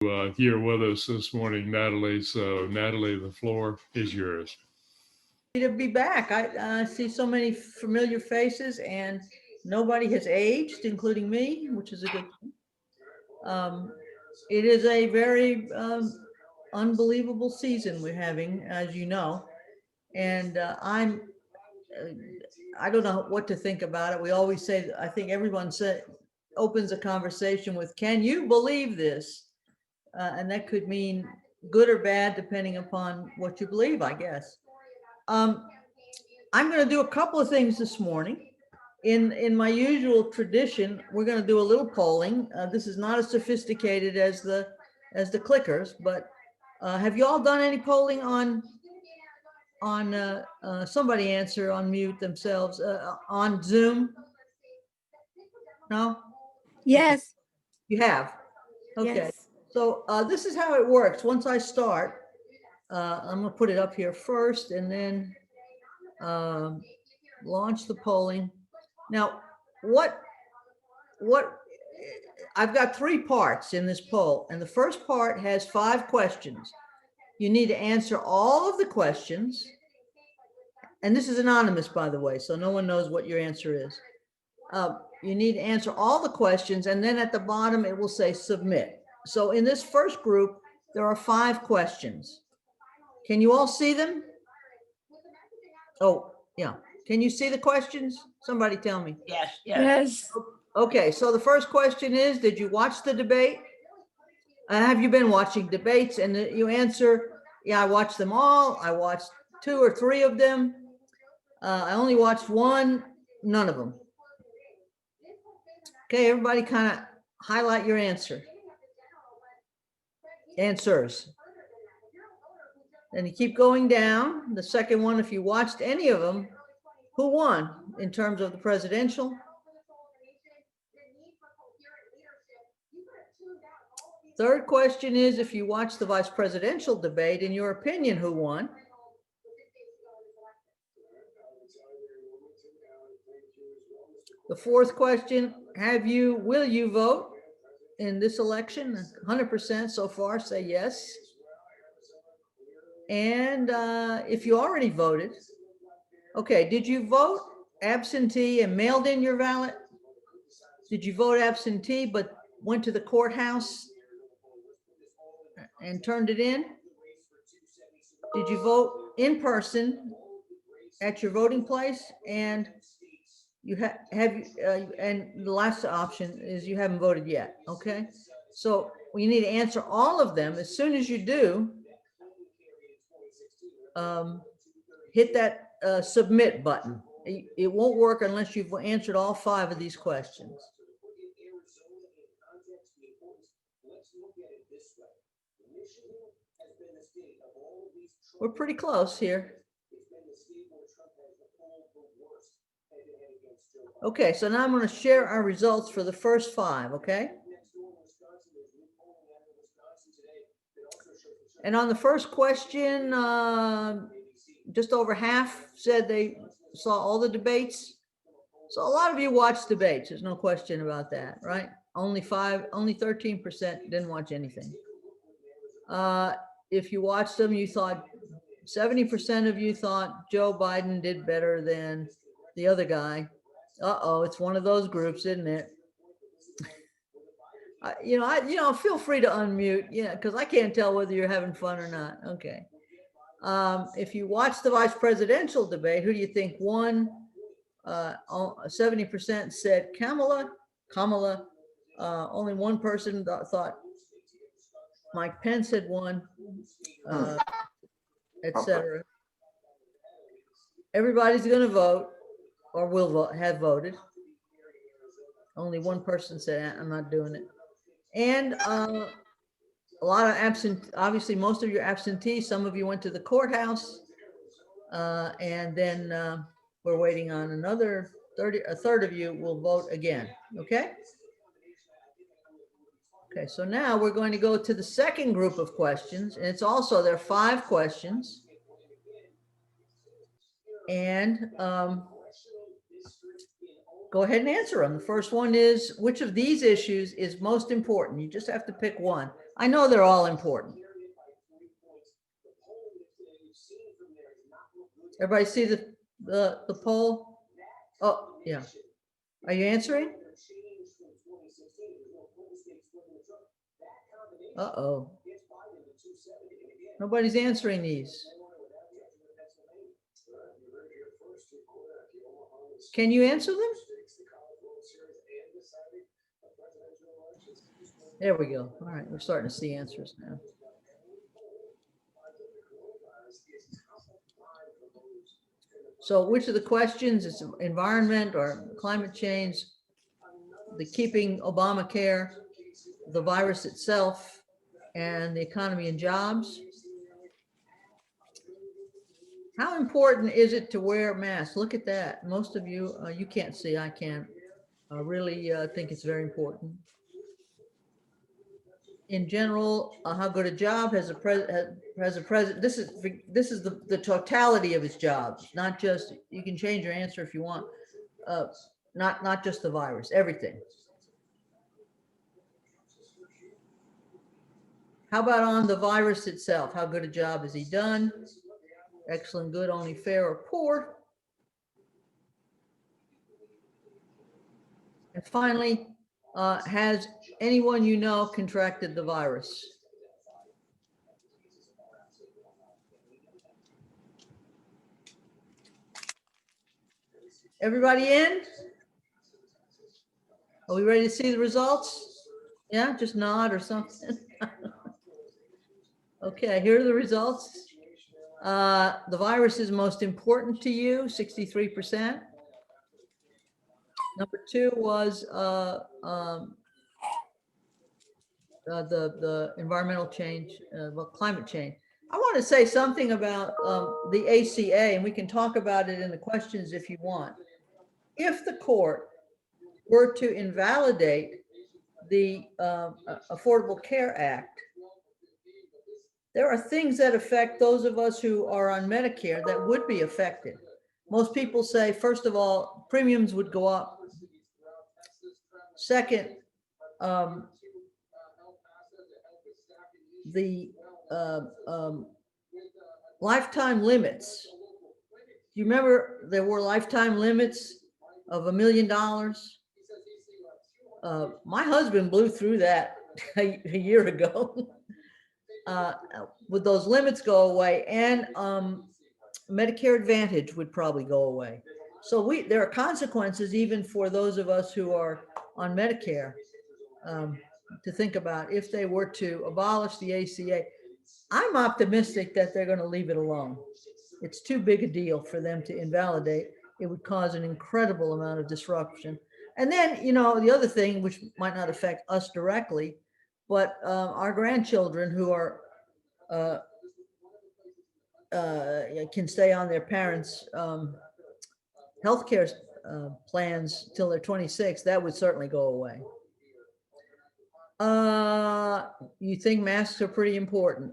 here with us this morning, Natalie. So, Natalie, the floor is yours. To be back. I see so many familiar faces, and nobody has aged, including me, which is a good thing. Um, it is a very unbelievable season we're having, as you know, and uh, I don't know what to think about it. We always say, I think everyone opens a conversation with, "Can you believe this?" And that could mean good or bad, depending upon what you believe, I guess. Um, I'm going to do a couple of things this morning. In my usual tradition, we're going to do a little polling. This is not as sophisticated as the clickers, but have you all done any polling on somebody answer on mute themselves on Zoom? No, Yes, you have. Okay, yes. so this is how it works. Once I start, I'm going to put it up here first, and then um, launch the polling. Now, what I've got three parts in this poll, and the first part has 5 questions. You need to answer all of the questions, and this is anonymous, by the way, so no one knows what your answer is. You need to answer all the questions, and then at the bottom it will say submit. So in this first group, there are 5 questions. Can you all see them? Oh, yeah. Can you see the questions? Somebody tell me. Yes, yes. Yes. Okay, so the first question is, did you watch the debate? Have you been watching debates? And you answer, yeah, I watched them all. I watched 2 or 3 of them. I only watched one, none of them. Okay, everybody kind of highlight your answers. And you keep going down. The second one, if you watched any of them, who won in terms of the presidential? Third question is, if you watched the vice presidential debate, in your opinion, who won? The fourth question, will you vote in this election? 100% so far say yes. And if you already voted, okay, did you vote absentee and mailed in your ballot? Did you vote absentee but went to the courthouse and turned it in? Did you vote in person at your voting place? And you and the last option is you haven't voted yet. Okay, so you need to answer all of them. As soon as you do, hit that submit button. It won't work unless you've answered all 5 of these questions. We're pretty close here. Okay, so now I'm going to share our results for the first 5, okay? And on the first question, just over half said they saw all the debates. So a lot of you watched debates. There's no question about that, right? Only 13% didn't watch anything. If you watched them, you thought 70% of you thought Joe Biden did better than the other guy. Uh-oh, it's one of those groups, isn't it? Feel free to unmute, because I can't tell whether you're having fun or not. Okay. If you watch the vice presidential debate, who do you think won? 70% said Kamala. Only one person thought Mike Pence had won, etc. Everybody's going to vote or will vote, have voted. Only one person said, I'm not doing it. And a lot of obviously most of you are absentee. Some of you went to the courthouse. And then we're waiting on a third of you will vote again, okay? Okay, so now we're going to go to the second group of questions, and there are 5 questions. And go ahead and answer them. The first one is, which of these issues is most important? You just have to pick one. I know they're all important. Everybody see the poll? Oh, yeah. Are you answering? Uh-oh. Nobody's answering these. Can you answer them? There we go. All right, we're starting to see answers now. So which of the questions is environment or climate change, the keeping Obamacare, the virus itself, and the economy and jobs? How important is it to wear masks? Look at that. Most of you, you can't see, I can't. I really think it's very important. In general, how good a job has a president? This is the totality of his job, not just, you can change your answer if you want. Not just the virus, everything. How about on the virus itself? How good a job has he done? Excellent, good, only fair, or poor? And finally, has anyone you know contracted the virus? Everybody in? Are we ready to see the results? Yeah, just nod or something. Okay, here are the results. The virus is most important to you, 63%. Number 2 was the environmental change, well, climate change. I want to say something about the ACA, and we can talk about it in the questions if you want. If the court were to invalidate the Affordable Care Act, there are things that affect those of us who are on Medicare that would be affected. Most people say, first of all, premiums would go up. Second, the lifetime limits. Do you remember there were lifetime limits of $1 million? My husband blew through that a year ago. Would those limits go away? And Medicare Advantage would probably go away. So there are consequences even for those of us who are on Medicare to think about if they were to abolish the ACA. I'm optimistic that they're going to leave it alone. It's too big a deal for them to invalidate. It would cause an incredible amount of disruption. And then, you know, the other thing, which might not affect us directly, but our grandchildren who are can stay on their parents' healthcare plans till they're 26, that would certainly go away. You think masks are pretty important?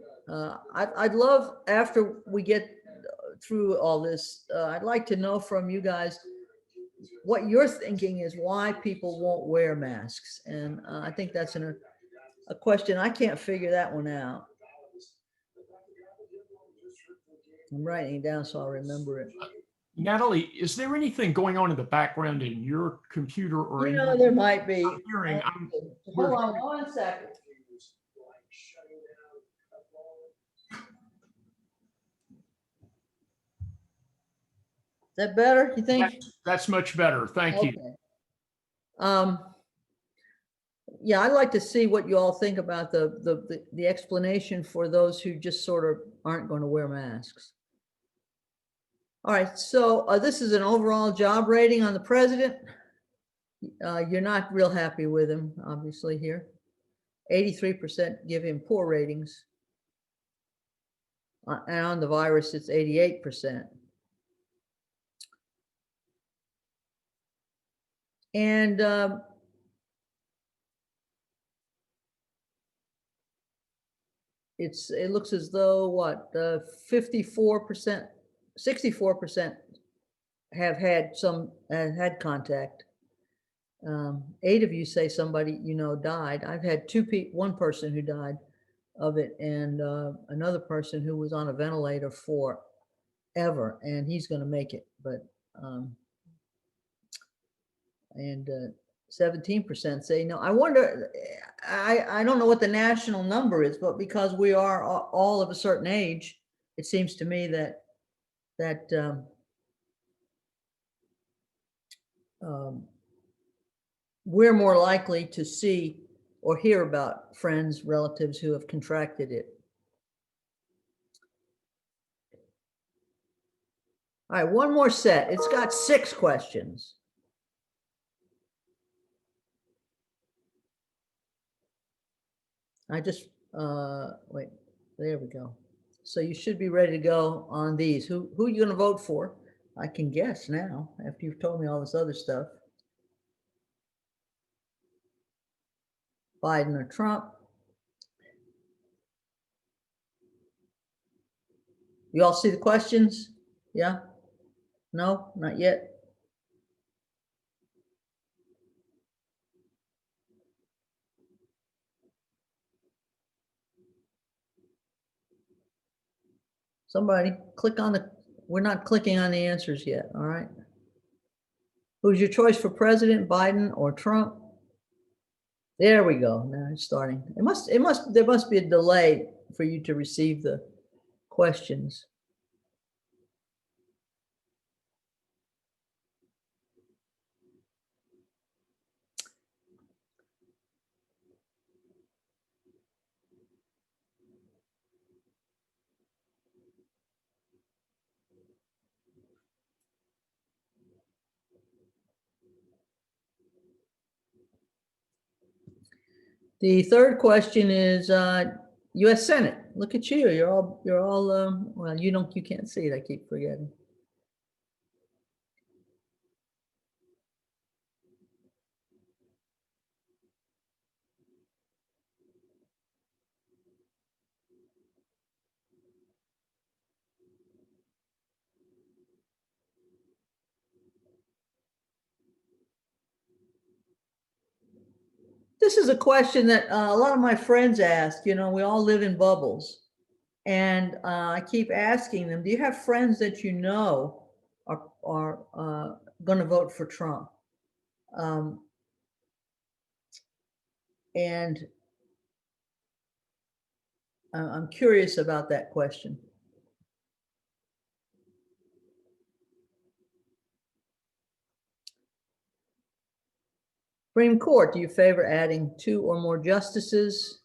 I'd love, after we get through all this, I'd like to know from you guys what you're thinking is why people won't wear masks. And I think that's a question. I can't figure that one out. I'm writing it down so I'll remember it. Natalie, is there anything going on in the background in your computer or You in know, your there might be. hearing? Hold on 1 second. Is that better, you think? That's much better. Thank you. Yeah, I'd like to see what you all think about the explanation for those who just sort of aren't going to wear masks. All right, so this is an overall job rating on the president. You're not real happy with him, obviously, here. 83% give him poor ratings. And on the virus, it's 88%. And it looks as though what 54%, 64% have had contact. 8 of you say somebody you know died. I've had one person who died. of it, and another person who was on a ventilator forever, and he's going to make it. But and 17% say no. I wonder. I don't know what the national number is, but because we are all of a certain age, it seems to me that we're more likely to see or hear about friends, relatives who have contracted it. All right, one more set. It's got 6 questions. I just, wait, there we go. So you should be ready to go on these. Who are you going to vote for? I can guess now after you've told me all this other stuff. Biden or Trump? You all see the questions? Yeah? No, not yet. Somebody click on the, we're not clicking on the answers yet, all right? Who's your choice for president, Biden or Trump? There we go. Now it's starting. There must be a delay for you to receive the questions. The third question is U.S. Senate. Look at you. You're all well, you can't see it. I keep forgetting. This is a question that a lot of my friends ask. You know, we all live in bubbles. And I keep asking them, do you have friends that you know are going to vote for Trump? And I'm curious about that question. Supreme Court, do you favor adding 2 or more justices?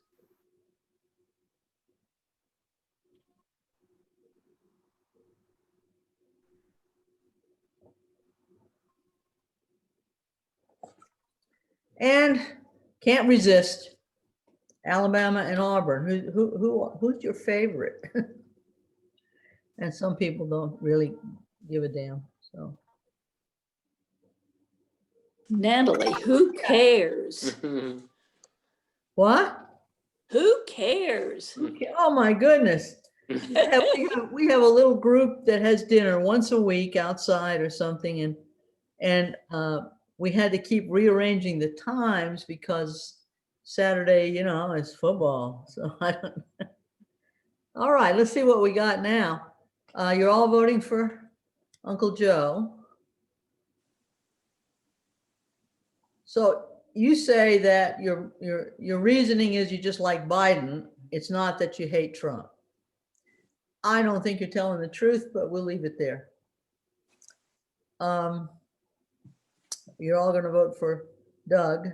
And can't resist Alabama and Auburn. Who's your favorite? And some people don't really give a damn. So Natalie, who cares? what? Who cares? Oh my goodness. We have a little group that has dinner once a week outside or something, and we had to keep rearranging the times because Saturday, you know, is football. So I don't. All right, let's see what we got now. You're all voting for Uncle Joe. So you say that your reasoning is you just like Biden. It's not that you hate Trump. I don't think you're telling the truth, but we'll leave it there. You're all going to vote for Doug.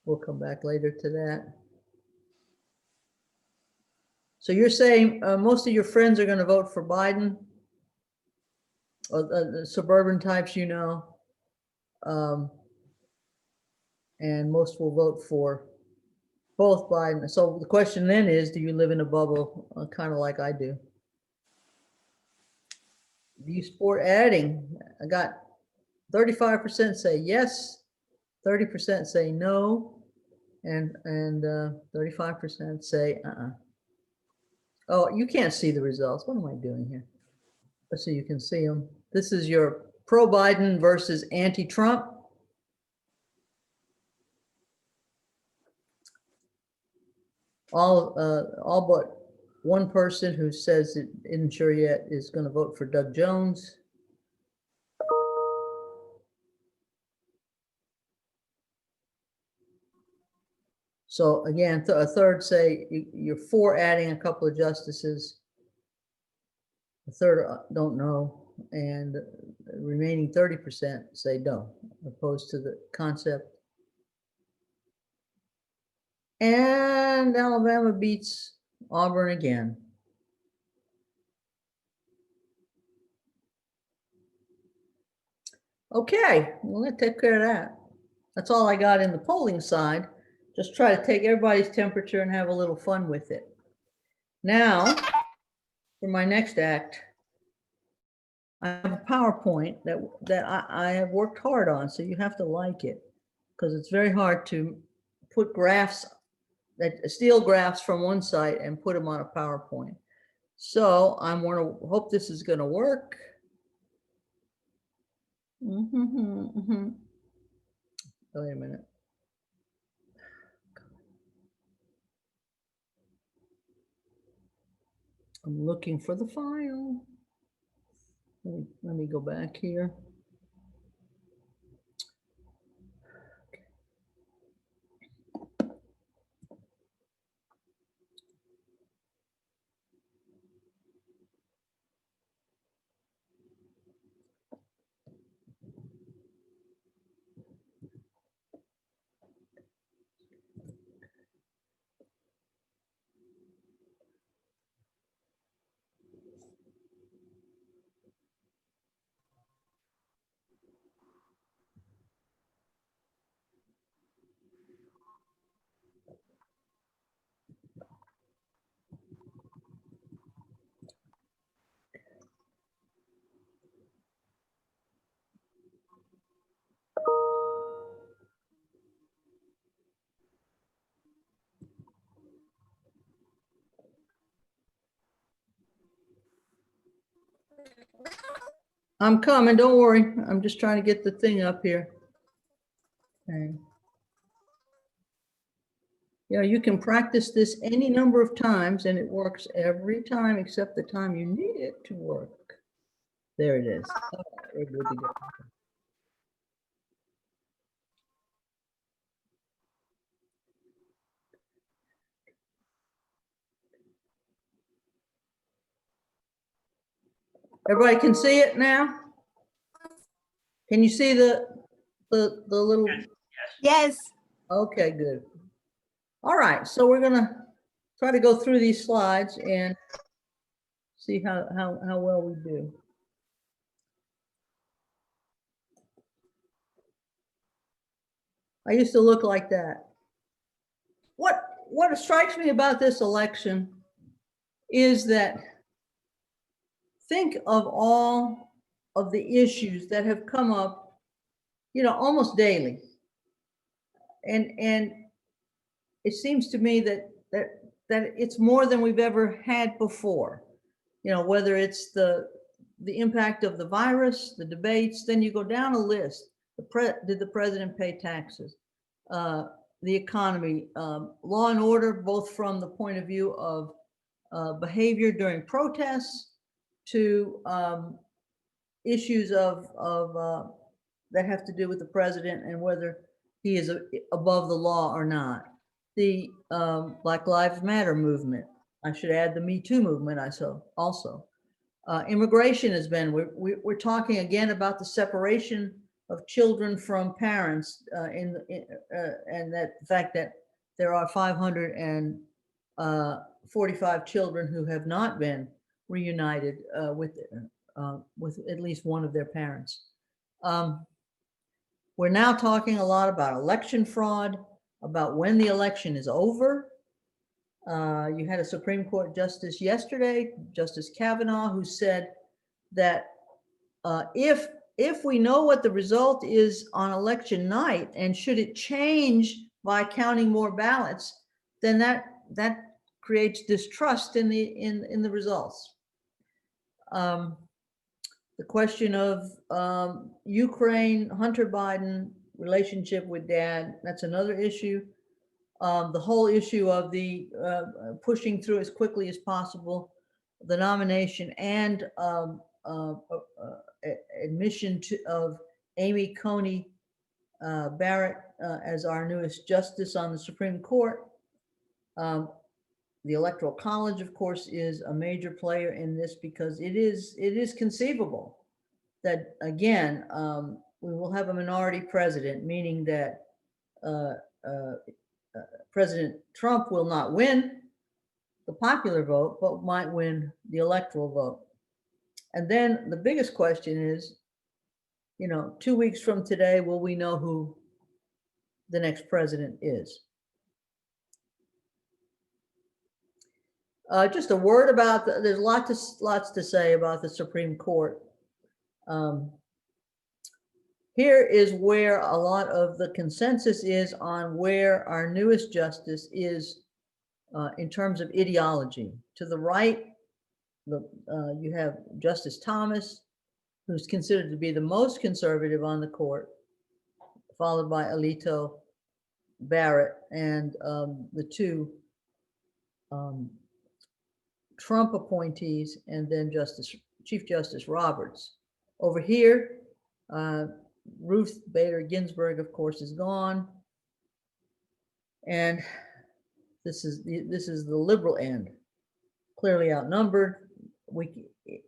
We'll come back later to that. So you're saying most of your friends are going to vote for Biden, or the suburban types, you know, and most will vote for both Biden. So the question then is, do you live in a bubble kind of like I do? Do you support adding? I got 35% say yes, 30% say no, and 35% say Oh, you can't see the results. What am I doing here? Let's see, you can see them. This is your pro-Biden versus anti-Trump. all but one person who says it isn't sure yet is going to vote for Doug Jones. So again, a third say you're for adding a couple of justices. A third don't know, and the remaining 30% say no, opposed to the concept. And Alabama beats Auburn again. Okay, well, let's take care of that. That's all I got in the polling side. Just try to take everybody's temperature and have a little fun with it. Now, for my next act, I have a PowerPoint that I have worked hard on, so you have to like it, because it's very hard to put graphs, that steal graphs from one site and put them on a PowerPoint. So I'm going to hope this is going to work. Wait a minute. I'm looking for the file. Let me go back here. I'm coming, don't worry. I'm just trying to get the thing up here. Okay. Yeah, you can practice this any number of times and it works every time except the time you need it to work. There it is. All right, we're good to go. Everybody can see it now? Can you see the little? Yes. Okay, good. All right, so we're gonna try to go through these slides and see how well we do. I used to look like that. What strikes me about this election is that think of all of the issues that have come up, you know, almost daily. And it seems to me that it's more than we've ever had before. You know, whether it's the impact of the virus, the debates, then you go down a list. Did the president pay taxes? The economy, law and order, both from the point of view of behavior during protests to issues of that have to do with the president and whether he is above the law or not. The Black Lives Matter movement. I should add the Me Too movement. Also. Immigration has been. We're talking again about the separation of children from parents, and that the fact that there are 545 children who have not been reunited with at least one of their parents. We're now talking a lot about election fraud, about when the election is over. You had a Supreme Court justice yesterday, Justice Kavanaugh, who said that if we know what the result is on election night, and should it change by counting more ballots, then that creates distrust in the results. The question of Ukraine, Hunter Biden relationship with dad, that's another issue. The whole issue of the pushing through as quickly as possible the nomination and admission of Amy Coney Barrett as our newest justice on the Supreme Court. The Electoral College, of course, is a major player in this because it is conceivable that, again, we will have a minority president, meaning that President Trump will not win the popular vote, but might win the electoral vote. And then the biggest question is, 2 weeks from today, will we know who the next president is? Just a word about there's lots to say about the Supreme Court. Here is where a lot of the consensus is on where our newest justice is in terms of ideology. To the right, you have Justice Thomas, who's considered to be the most conservative on the court, followed by Alito, Barrett, and the two Trump appointees, and then Chief Justice Roberts. Over here, Ruth Bader Ginsburg, of course, is gone, and this is the liberal end, clearly outnumbered.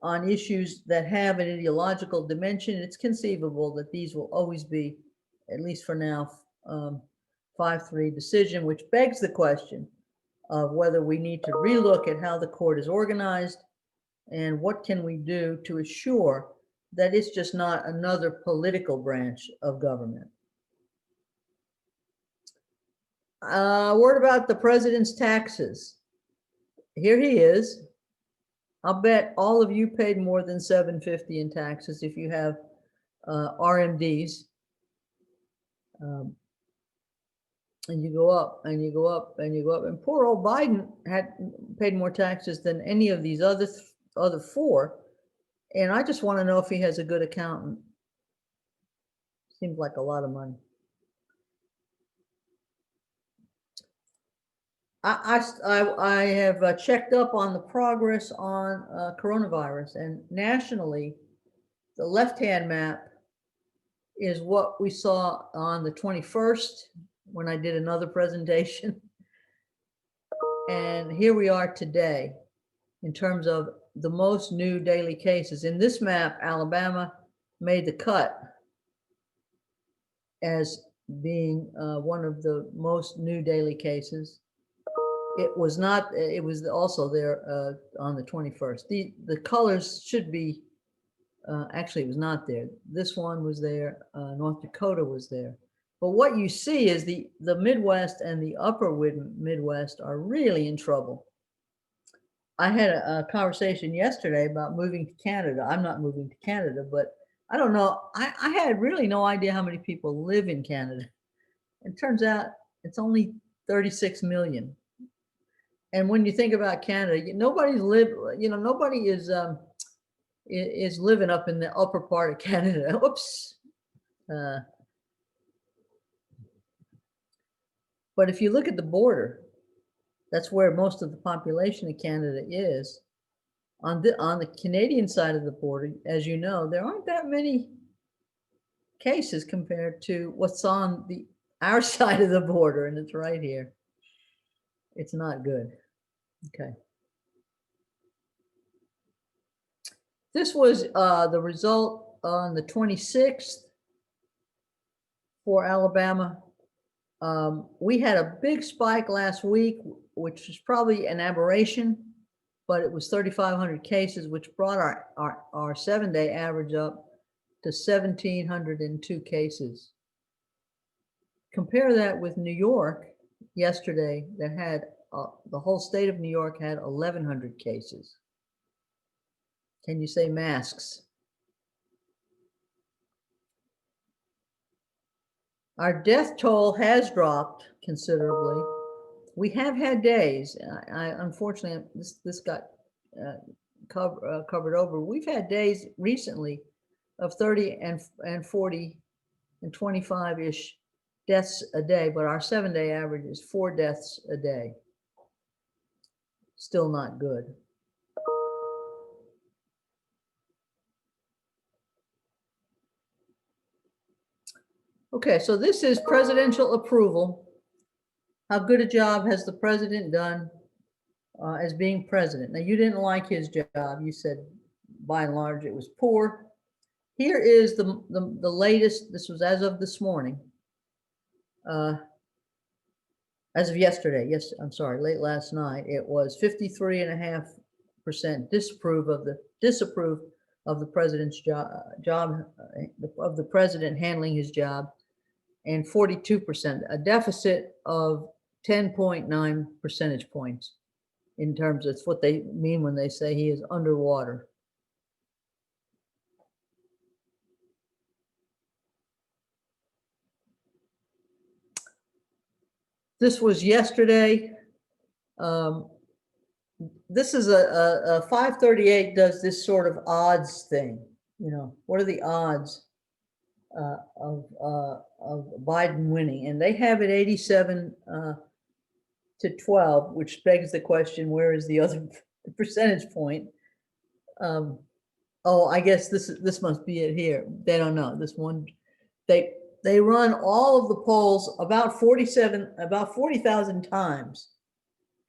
On issues that have an ideological dimension, it's conceivable that these will always be, at least for now, 5-3 decision, which begs the question of whether we need to relook at how the court is organized and what can we do to assure that it's just not another political branch of government. A word about the president's taxes. Here he is. I'll bet all of you paid more than $750 in taxes if you have RMDs. And you go up and you go up and you go up. And poor old Biden had paid more taxes than any of these other four. And I just want to know if he has a good accountant. Seems like a lot of money. I have checked up on the progress on coronavirus, and nationally, the left-hand map is what we saw on the 21st when I did another presentation. And here we are today in terms of the most new daily cases. In this map, Alabama made the cut as being one of the most new daily cases. It was not, it was also there on the 21st. The colors should be, actually it was not there. This one was there, North Dakota was there. But what you see is the Midwest and the upper Midwest are really in trouble. I had a conversation yesterday about moving to Canada. I'm not moving to Canada, but I don't know. I had really no idea how many people live in Canada. It turns out it's only 36 million. And when you think about Canada, nobody is living up in the upper part of Canada. Oops. But if you look at the border, that's where most of the population of Canada is. On the Canadian side of the border, as you know, there aren't that many cases compared to what's on our side of the border, and it's right here. It's not good. Okay. This was the result on the 26th for Alabama. We had a big spike last week, which is probably an aberration, but it was 3,500 cases, which brought our 7-day average up to 1,702 cases. Compare that with New York yesterday, that had the whole state of New York had 1,100 cases. Can you say masks? Our death toll has dropped considerably. We have had days, unfortunately, this got covered over. We've had days recently of 30 and 40 and 25-ish deaths a day, but our 7-day average is 4 deaths a day. Still not good. Okay, so this is presidential approval. How good a job has the president done as being president? Now, you didn't like his job. You said, by and large, it was poor. Here is the latest. This was as of this morning. As of yesterday, yes, I'm sorry, late last night, it was 53.5% disapprove of the president's job of the president handling his job, and 42%, a deficit of 10.9 percentage points in terms of what they mean when they say he is underwater. This was yesterday. This is a 538 does this sort of odds thing. You know, what are the odds of Biden winning? And they have it 87 to 12, which begs the question, where is the other percentage point? Oh, I guess this must be it here. They don't know. This one, they run all of the polls about 40,000 times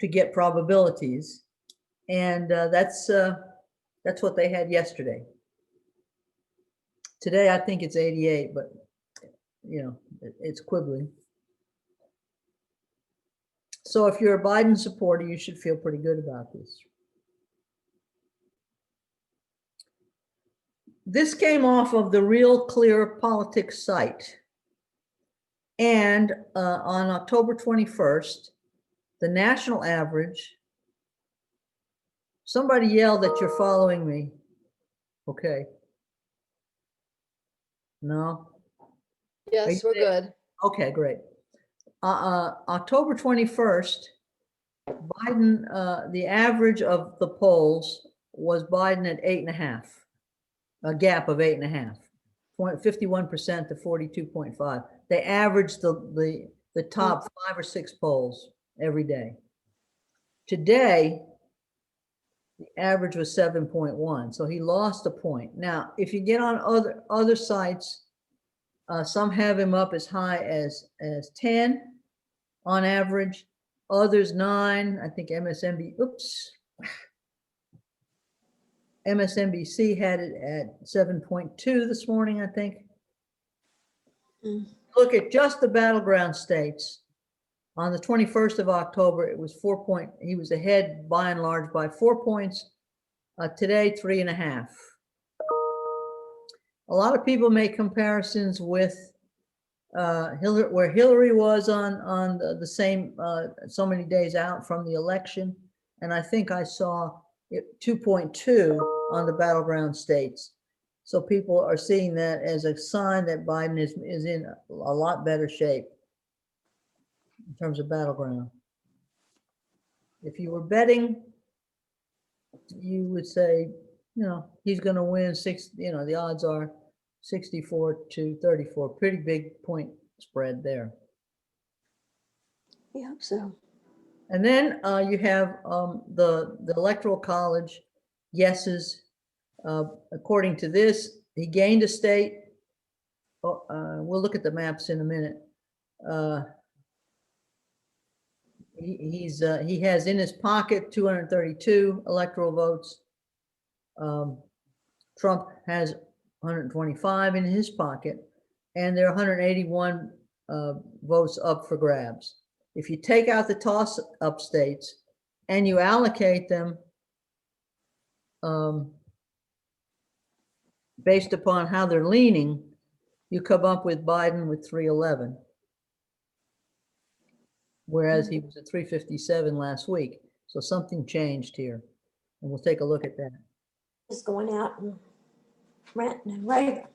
to get probabilities, and that's what they had yesterday. Today, I think it's 88, but you know, it's quibbling. So if you're a Biden supporter, you should feel pretty good about this. This came off of the Real Clear Politics site. And on October 21st, the national average, somebody yelled that you're following me. Okay. No? Yes, we're good. Okay, great. October 21st, Biden, the average of the polls was Biden at 8.5, a gap of 8.5, 51% to 42.5. They averaged the top 5 or 6 polls every day. Today, the average was 7.1, so he lost a point. Now, if you get on other sites, some have him up as high as 10 on average, others 9. I think MSNBC had it at 7.2 this morning, I think. Look at just the battleground states. On the 21st of October, it was 4 point. He was ahead by and large by 4 points. Today, 3.5. A lot of people make comparisons with Hillary, where Hillary was on the same so many days out from the election, and I think I saw it 2.2 on the battleground states. So people are seeing that as a sign that Biden is in a lot better shape in terms of battleground. If you were betting, you would say, you know, he's going to win 6. You know, the odds are 64 to 34. Pretty big point spread there. I hope so. And then you have the Electoral College yeses. According to this, he gained a state. We'll look at the maps in a minute. He has in his pocket 232 electoral votes. Trump has 125 in his pocket, and there are 181 votes up for grabs. If you take out the toss-up states and you allocate them based upon how they're leaning, you come up with Biden with 311, whereas he was at 357 last week. So something changed here, and we'll take a look at that. Just going out and ranting and raving.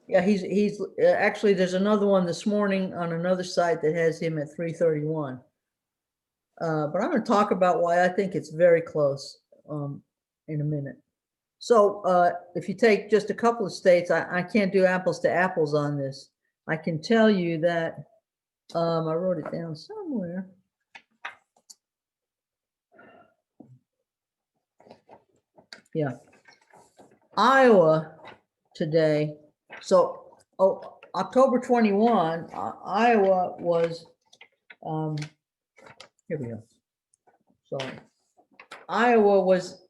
Yeah, he's actually, there's another one this morning on another site that has him at 331. But I'm going to talk about why I think it's very close in a minute. So if you take just a couple of states, I can't do apples to apples on this. I can tell you that I wrote it down somewhere. Yeah. Iowa today. So, October 21, Iowa was, here we go. Sorry. Iowa was,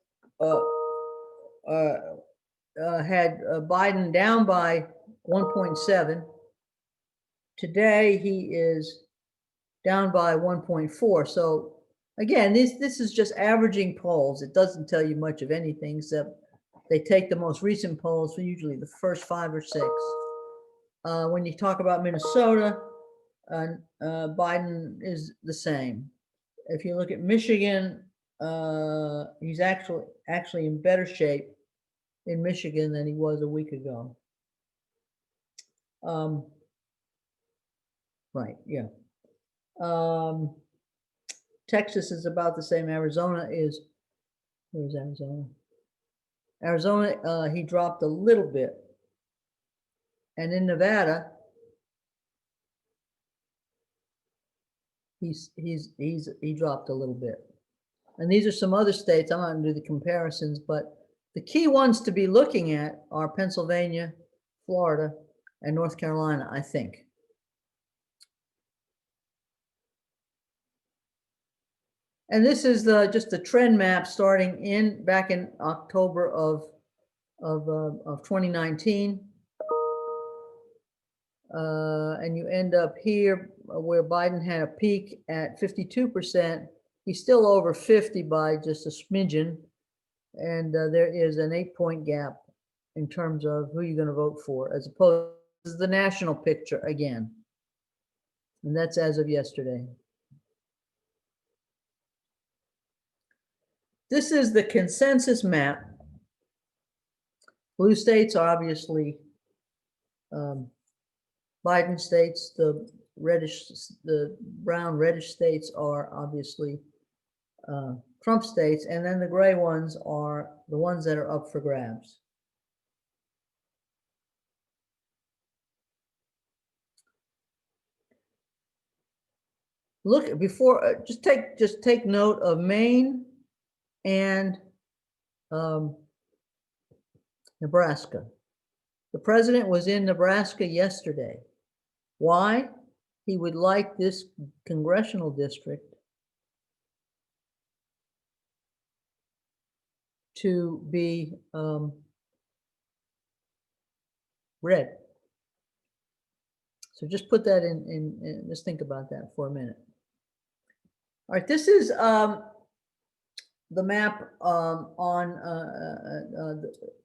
had Biden down by 1.7. Today, he is down by 1.4. So again, this is just averaging polls. It doesn't tell you much of anything, except they take the most recent polls for usually the first 5 or 6. When you talk about Minnesota, Biden is the same. If you look at Michigan, he's actually in better shape in Michigan than he was a week ago. Right, yeah. Texas is about the same. Arizona is, where's Arizona? Arizona, he dropped a little bit. And in Nevada, he dropped a little bit. And these are some other states. I'm not going to do the comparisons, but the key ones to be looking at are Pennsylvania, Florida, and North Carolina, I think. And this is just the trend map starting back in October of 2019. And you end up here where Biden had a peak at 52%. He's still over 50 by just a smidgen. And there is an 8-point gap in terms of who you're going to vote for, as opposed to the national picture again. And that's as of yesterday. This is the consensus map. Blue states are obviously Biden states. The brown reddish states are obviously Trump states, and then the gray ones are the ones that are up for grabs. Look before, just take note of Maine and Nebraska. The president was in Nebraska yesterday. Why? He would like this congressional district to be red. So just put that in, just think about that for a minute. All right, this is the map on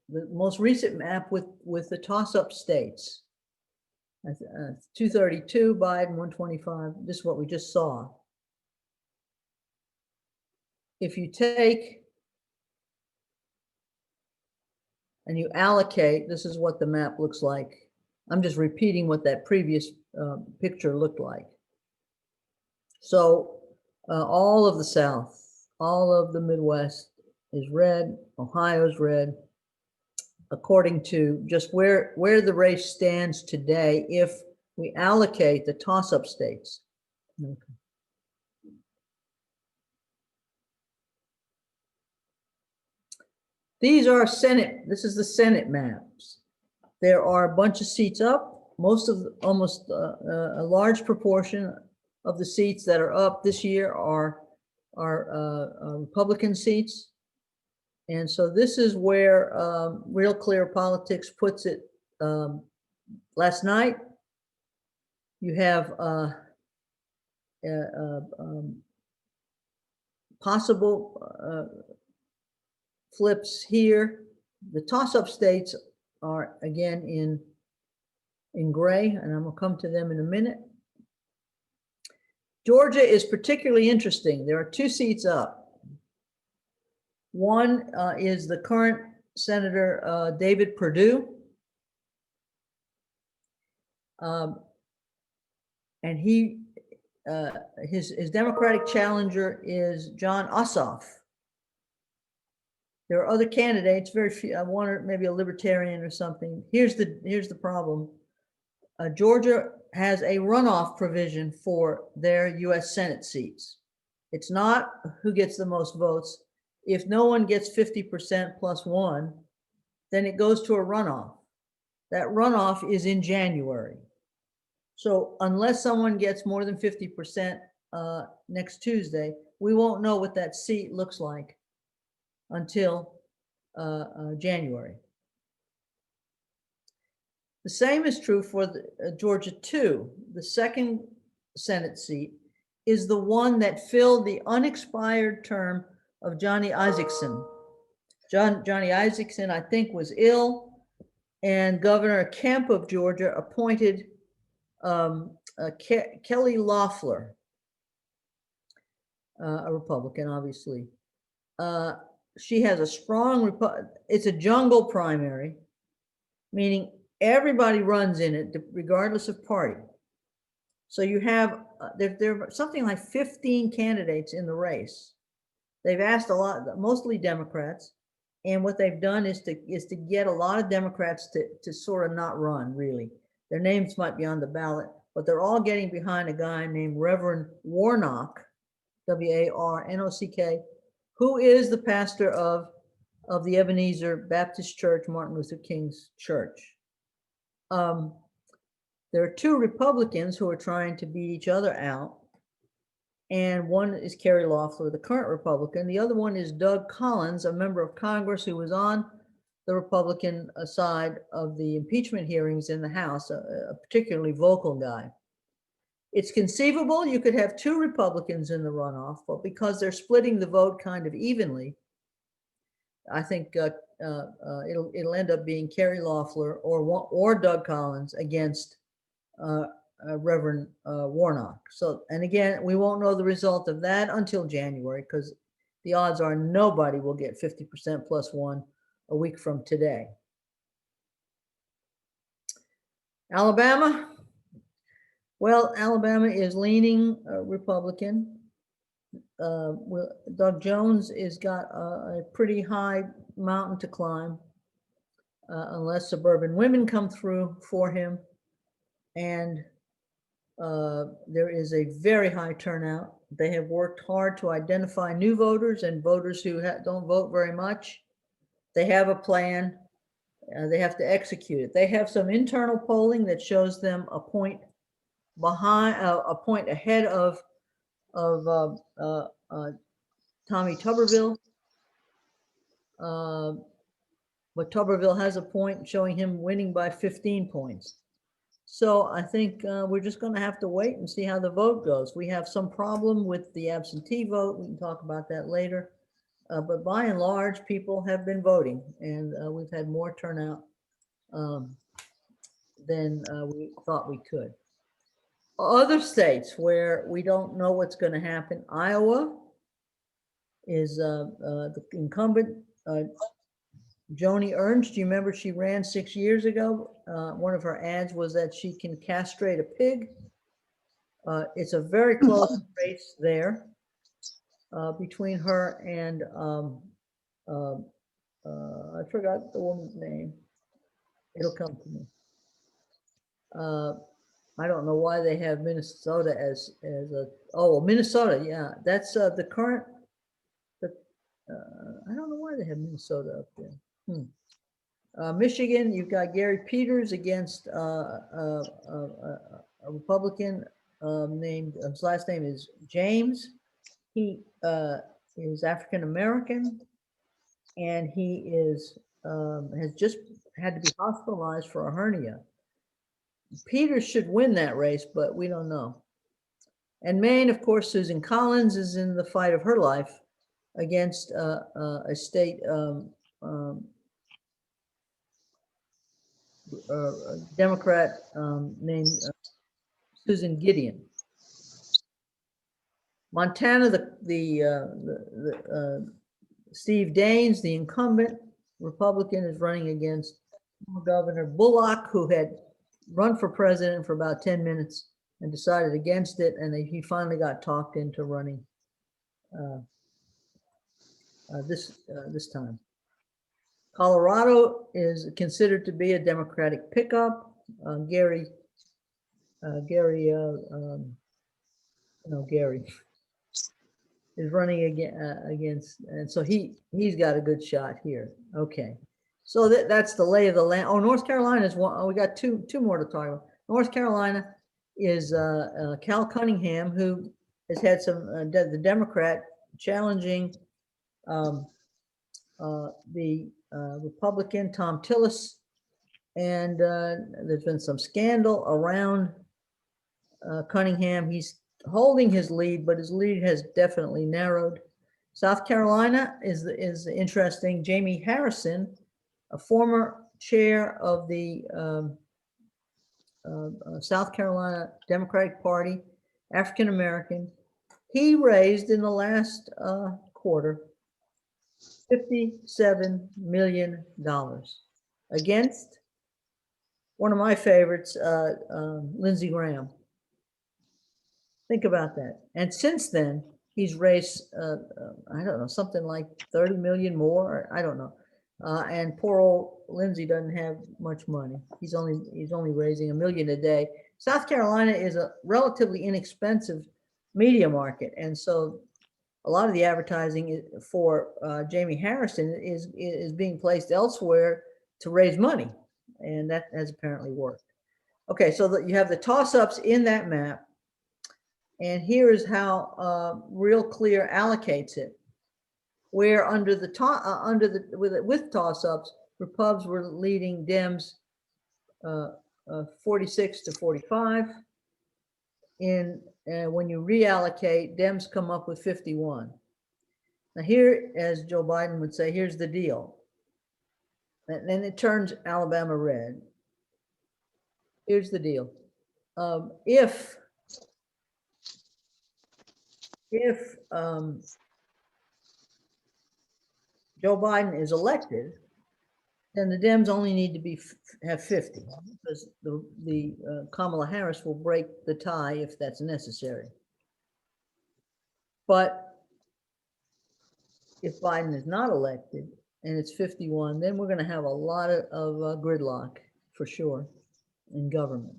the most recent map with the toss-up states. 232 Biden, 125. This is what we just saw. If you take and you allocate, this is what the map looks like. I'm just repeating what that previous picture looked like. So all of the South, all of the Midwest is red. Ohio's red. According to just where the race stands today, if we allocate the toss-up states. Okay. These are Senate. This is the Senate maps. There are a bunch of seats up. Almost a large proportion of the seats that are up this year are Republican seats. And so this is where Real Clear Politics puts it. Last night, you have possible flips here. The toss-up states are again in gray, and I'm gonna come to them in a minute. Georgia is particularly interesting. There are 2 seats up. One is the current Senator David Perdue. And his Democratic challenger is John Ossoff. There are other candidates, very few. I wanted maybe a libertarian or something. Here's the problem. Georgia has a runoff provision for their US Senate seats. It's not who gets the most votes. If no one gets 50% plus one, then it goes to a runoff. That runoff is in January. So unless someone gets more than 50% next Tuesday, we won't know what that seat looks like until January. The same is true for the, Georgia 2. The second Senate seat is the one that filled the unexpired term of Johnny Isaacson. Johnny Isaacson, I think, was ill, and Governor Kemp of Georgia appointed Kelly Loeffler, a Republican, obviously. She has a strong, it's a jungle primary, meaning everybody runs in it regardless of party. So you have, there are something like 15 candidates in the race. They've asked a lot, mostly Democrats. And what they've done is to get a lot of Democrats to sort of not run, really. Their names might be on the ballot, but they're all getting behind a guy named Reverend Warnock, W-A-R-N-O-C-K, who is the pastor of the Ebenezer Baptist Church, Martin Luther King's church. There are two Republicans who are trying to beat each other out. And one is Kerry Loeffler, the current Republican. The other one is Doug Collins, a member of Congress who was on the Republican side of the impeachment hearings in the House, a particularly vocal guy. It's conceivable you could have two Republicans in the runoff, but because they're splitting the vote kind of evenly, I think it'll end up being Kerry Loeffler or Doug Collins against Reverend Warnock. So, and again, we won't know the result of that until January, because the odds are nobody will get 50% plus one a week from today. Alabama. Well, Alabama is leaning Republican. Doug Jones has got a pretty high mountain to climb, unless suburban women come through for him. And there is a very high turnout. They have worked hard to identify new voters and voters who don't vote very much. They have a plan. They have to execute it. They have some internal polling that shows them a point behind, a point ahead of Tommy Tuberville. But Tuberville has a point showing him winning by 15 points. So I think we're just going to have to wait and see how the vote goes. We have some problem with the absentee vote. We can talk about that later. But by and large, people have been voting, and we've had more turnout than we thought we could. Other states where we don't know what's going to happen, Iowa is the incumbent, Joni Ernst. Do you remember she ran 6 years ago? One of her ads was that she can castrate a pig. It's a very close race there between her and I forgot the woman's name. It'll come to me. I don't know why they have Minnesota as Minnesota. Yeah, that's the current. I don't know why they have Minnesota up there. Michigan, you've got Gary Peters against a Republican named, his last name is James. He is African American, and he is has just had to be hospitalized for a hernia. Peters should win that race, but we don't know. And Maine, of course, Susan Collins is in the fight of her life against a state Democrat named Susan Gideon. Montana, the Steve Daines, the incumbent Republican, is running against Governor Bullock, who had run for president for about 10 minutes and decided against it, and he finally got talked into running this time. Colorado is considered to be a Democratic pickup. Gary Gary, no, Gary is running against, and so he's got a good shot here. Okay, so that's the lay of the land. Oh, North Carolina is one. Oh, we got two more to talk about. North Carolina is Cal Cunningham, who has had some the Democrat challenging the Republican Tom Tillis, and there's been some scandal around Cunningham. He's holding his lead, but his lead has definitely narrowed. South Carolina is interesting. Jamie Harrison, a former chair of the South Carolina Democratic Party, African American, he raised in the last quarter $57 million against one of my favorites, Lindsey Graham. Think about that. And since then, he's raised, I don't know, something like 30 million more. I don't know. And poor old Lindsey doesn't have much money. He's only raising $1 million a day. South Carolina is a relatively inexpensive media market, and so a lot of the advertising for Jamie Harrison is being placed elsewhere to raise money, and that has apparently worked. Okay, so you have the toss-ups in that map. And here is how Real Clear allocates it. Where with toss-ups, Repubs were leading Dems 46 to 45. When you reallocate, Dems come up with 51. Now here, as Joe Biden would say, here's the deal. And then it turns Alabama red. Here's the deal. If Joe Biden is elected, then the Dems only need to have 50, because the Kamala Harris will break the tie if that's necessary. But if Biden is not elected and it's 51, then we're going to have a lot of gridlock for sure in government.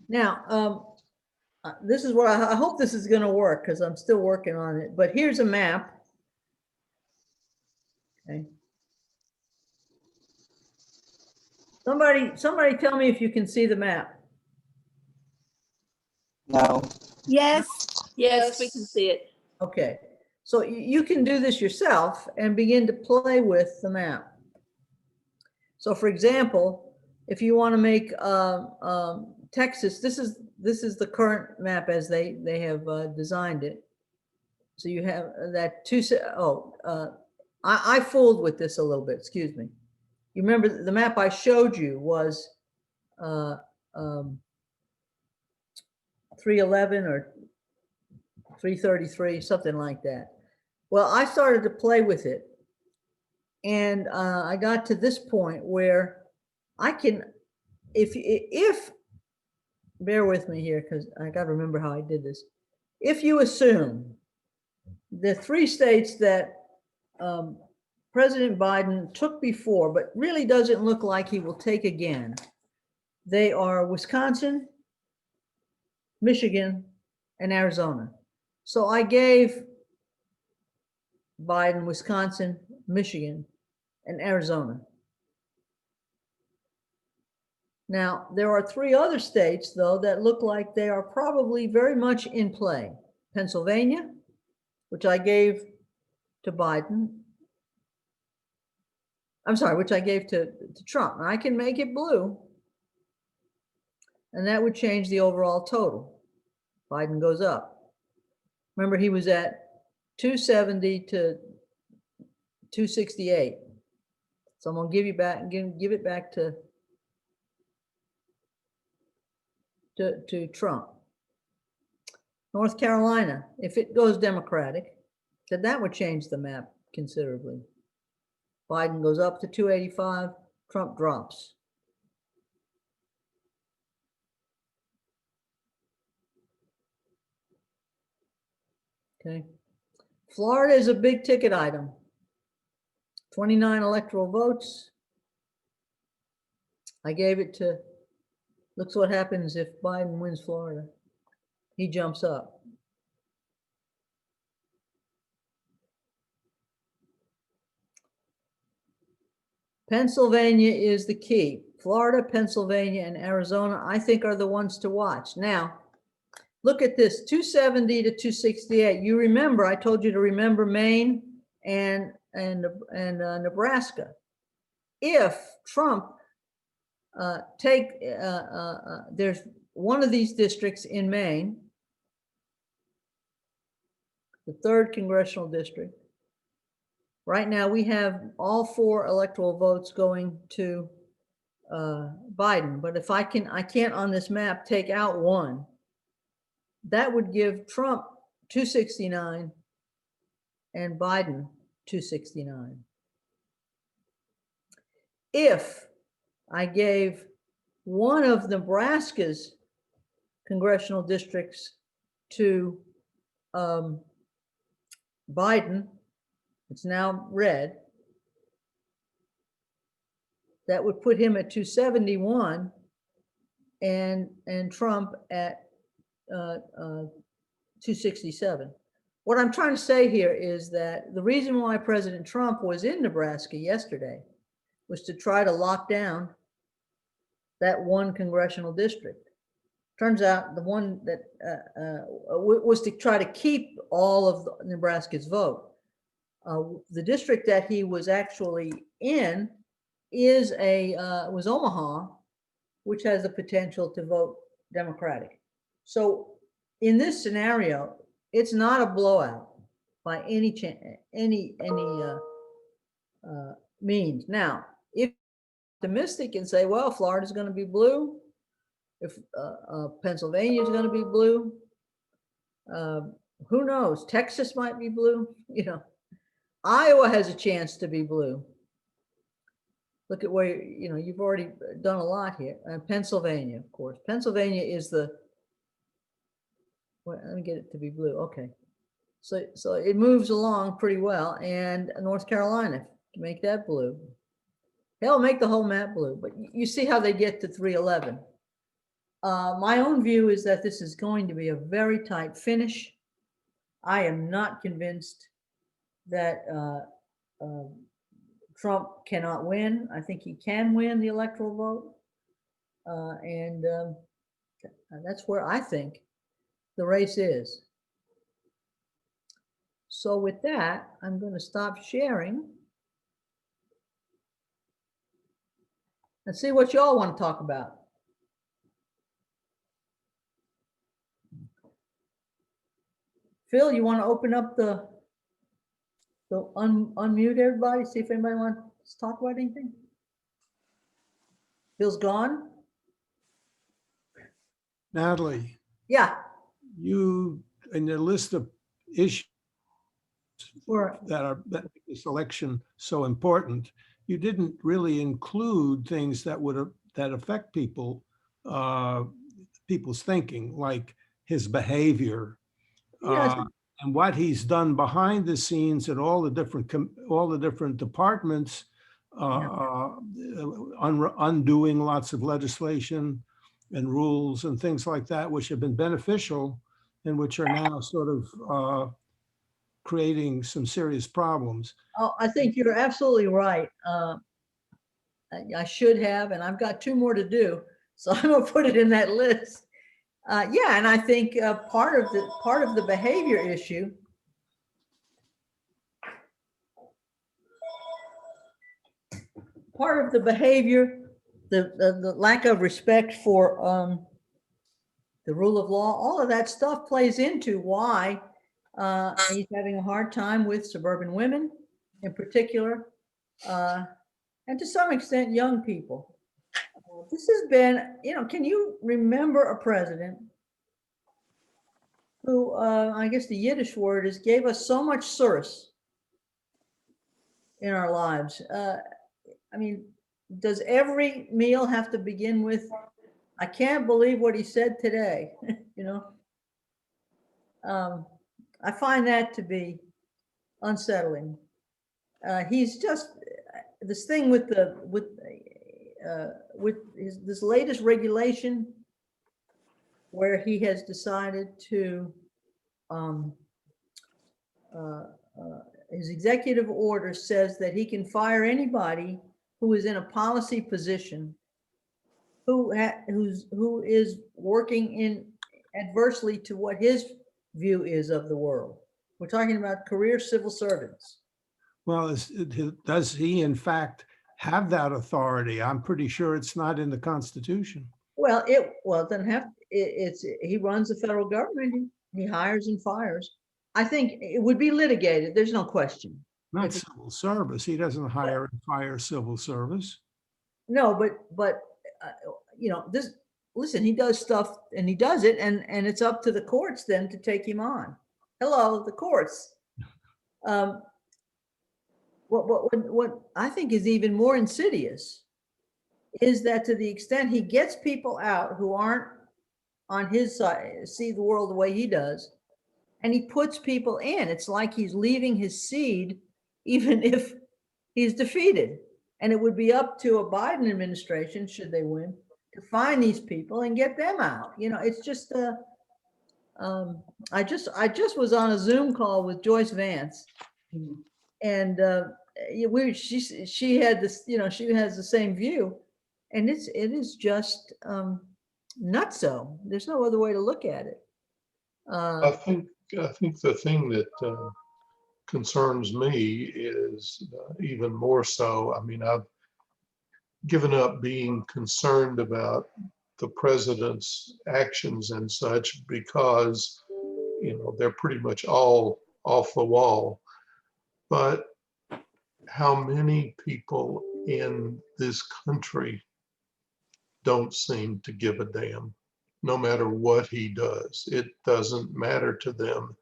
Now, this is what I hope this is going to work, because I'm still working on it. But here's a map. Okay. Somebody tell me if you can see the map. No. Yes. Yes, we can see it. Okay. So you can do this yourself and begin to play with the map. So for example, if you want to make Texas, this is the current map as they have designed it. So you have that I fooled with this a little bit, excuse me. You remember the map I showed you was 311 or 333, something like that. Well, I started to play with it, and I got to this point where I can, if bear with me here, because I got to remember how I did this. If you assume the 3 states that President Biden took before, but really doesn't look like he will take again, they are Wisconsin, Michigan, and Arizona. So I gave Biden Wisconsin, Michigan, and Arizona. Now, there are 3 other states, though, that look like they are probably very much in play. Pennsylvania, which I gave to Biden. I'm sorry, which I gave to Trump. And I can make it blue, and that would change the overall total. Biden goes up. Remember, he was at 270 to 268. So I'm going to give it back to Trump. North Carolina, if it goes Democratic, then that would change the map considerably. Biden goes up to 285, Trump drops. Okay. Florida is a big ticket item. 29 electoral votes. I gave it to, looks what happens if Biden wins Florida. He jumps up. Pennsylvania is the key. Florida, Pennsylvania, and Arizona, I think, are the ones to watch. Now, look at this, 270 to 268. You remember, I told you to remember Maine and Nebraska. If Trump there's one of these districts in Maine, the 3rd congressional district. Right now, we have all 4 electoral votes going to Biden. But if I can't on this map take out one, that would give Trump 269 and Biden 269. If I gave one of Nebraska's congressional districts to Biden, it's now red, that would put him at 271 and Trump at 267. What I'm trying to say here is that the reason why President Trump was in Nebraska yesterday was to try to lock down that one congressional district. Turns out the one that was to try to keep all of Nebraska's vote. The district that he was actually in is was Omaha, which has the potential to vote Democratic. So in this scenario, it's not a blowout by any means. Now, if you're optimistic and say, well, Florida's going to be blue, if Pennsylvania is going to be blue, who knows? Texas might be blue. You know, Iowa has a chance to be blue. Look at where, you know, you've already done a lot here. Pennsylvania, of course. Pennsylvania is the, well, let me get it to be blue. Okay. So it moves along pretty well. And North Carolina, to make that blue. Hell, make the whole map blue. But you see how they get to 311. My own view is that this is going to be a very tight finish. I am not convinced that Trump cannot win. I think he can win the electoral vote. And that's where I think the race is. So with that, I'm going to stop sharing and see what y'all want to talk about. Phil, you want to open up the unmute everybody, see if anybody wants to talk about anything? Phil's gone? Natalie, Yeah. you, in the list of issues Sure. that make this election so important, you didn't really include things that affect people's thinking, like his behavior, Yes. and what he's done behind the scenes at all the different departments, undoing lots of legislation and rules and things like that, which have been beneficial and which are now sort of creating some serious problems. Oh, I think you're absolutely right. I should have, and I've got 2 more to do, so I'm gonna put it in that list. Yeah, and I think part of the behavior issue the lack of respect for the rule of law, all of that stuff plays into why he's having a hard time with suburban women in particular, and to some extent, young people. This has been, you know, can you remember a president who, I guess the Yiddish word is, gave us so much service in our lives? I mean, does every meal have to begin with, I can't believe what he said today, you know? I find that to be unsettling. He's just, this thing with this latest regulation where he has decided to, his executive order says that he can fire anybody who is in a policy position who is working in adversely to what his view is of the world. We're talking about career civil servants. Well, does he in fact have that authority? I'm pretty sure it's not in the Constitution. Well, it doesn't have, he runs the federal government. He hires and fires. I think it would be litigated. There's no question. Not If it- civil service. He doesn't hire and fire civil service. No, but listen, he does stuff and he does it, and it's up to the courts then to take him on. Hello, the courts. What I think is even more insidious is that to the extent he gets people out who aren't on his side, see the world the way he does, and he puts people in, it's like he's leaving his seed, even if he's defeated. And it would be up to a Biden administration, should they win, to find these people and get them out. It's just, I just was on a Zoom call with Joyce Vance, and she had this, she has the same view, and it is just nutso. There's no other way to look at it. I think the thing that concerns me is even more so. I mean, I've given up being concerned about the president's actions and such because, they're pretty much all off the wall. But how many people in this country don't seem to give a damn, no matter what he does? It doesn't matter to them.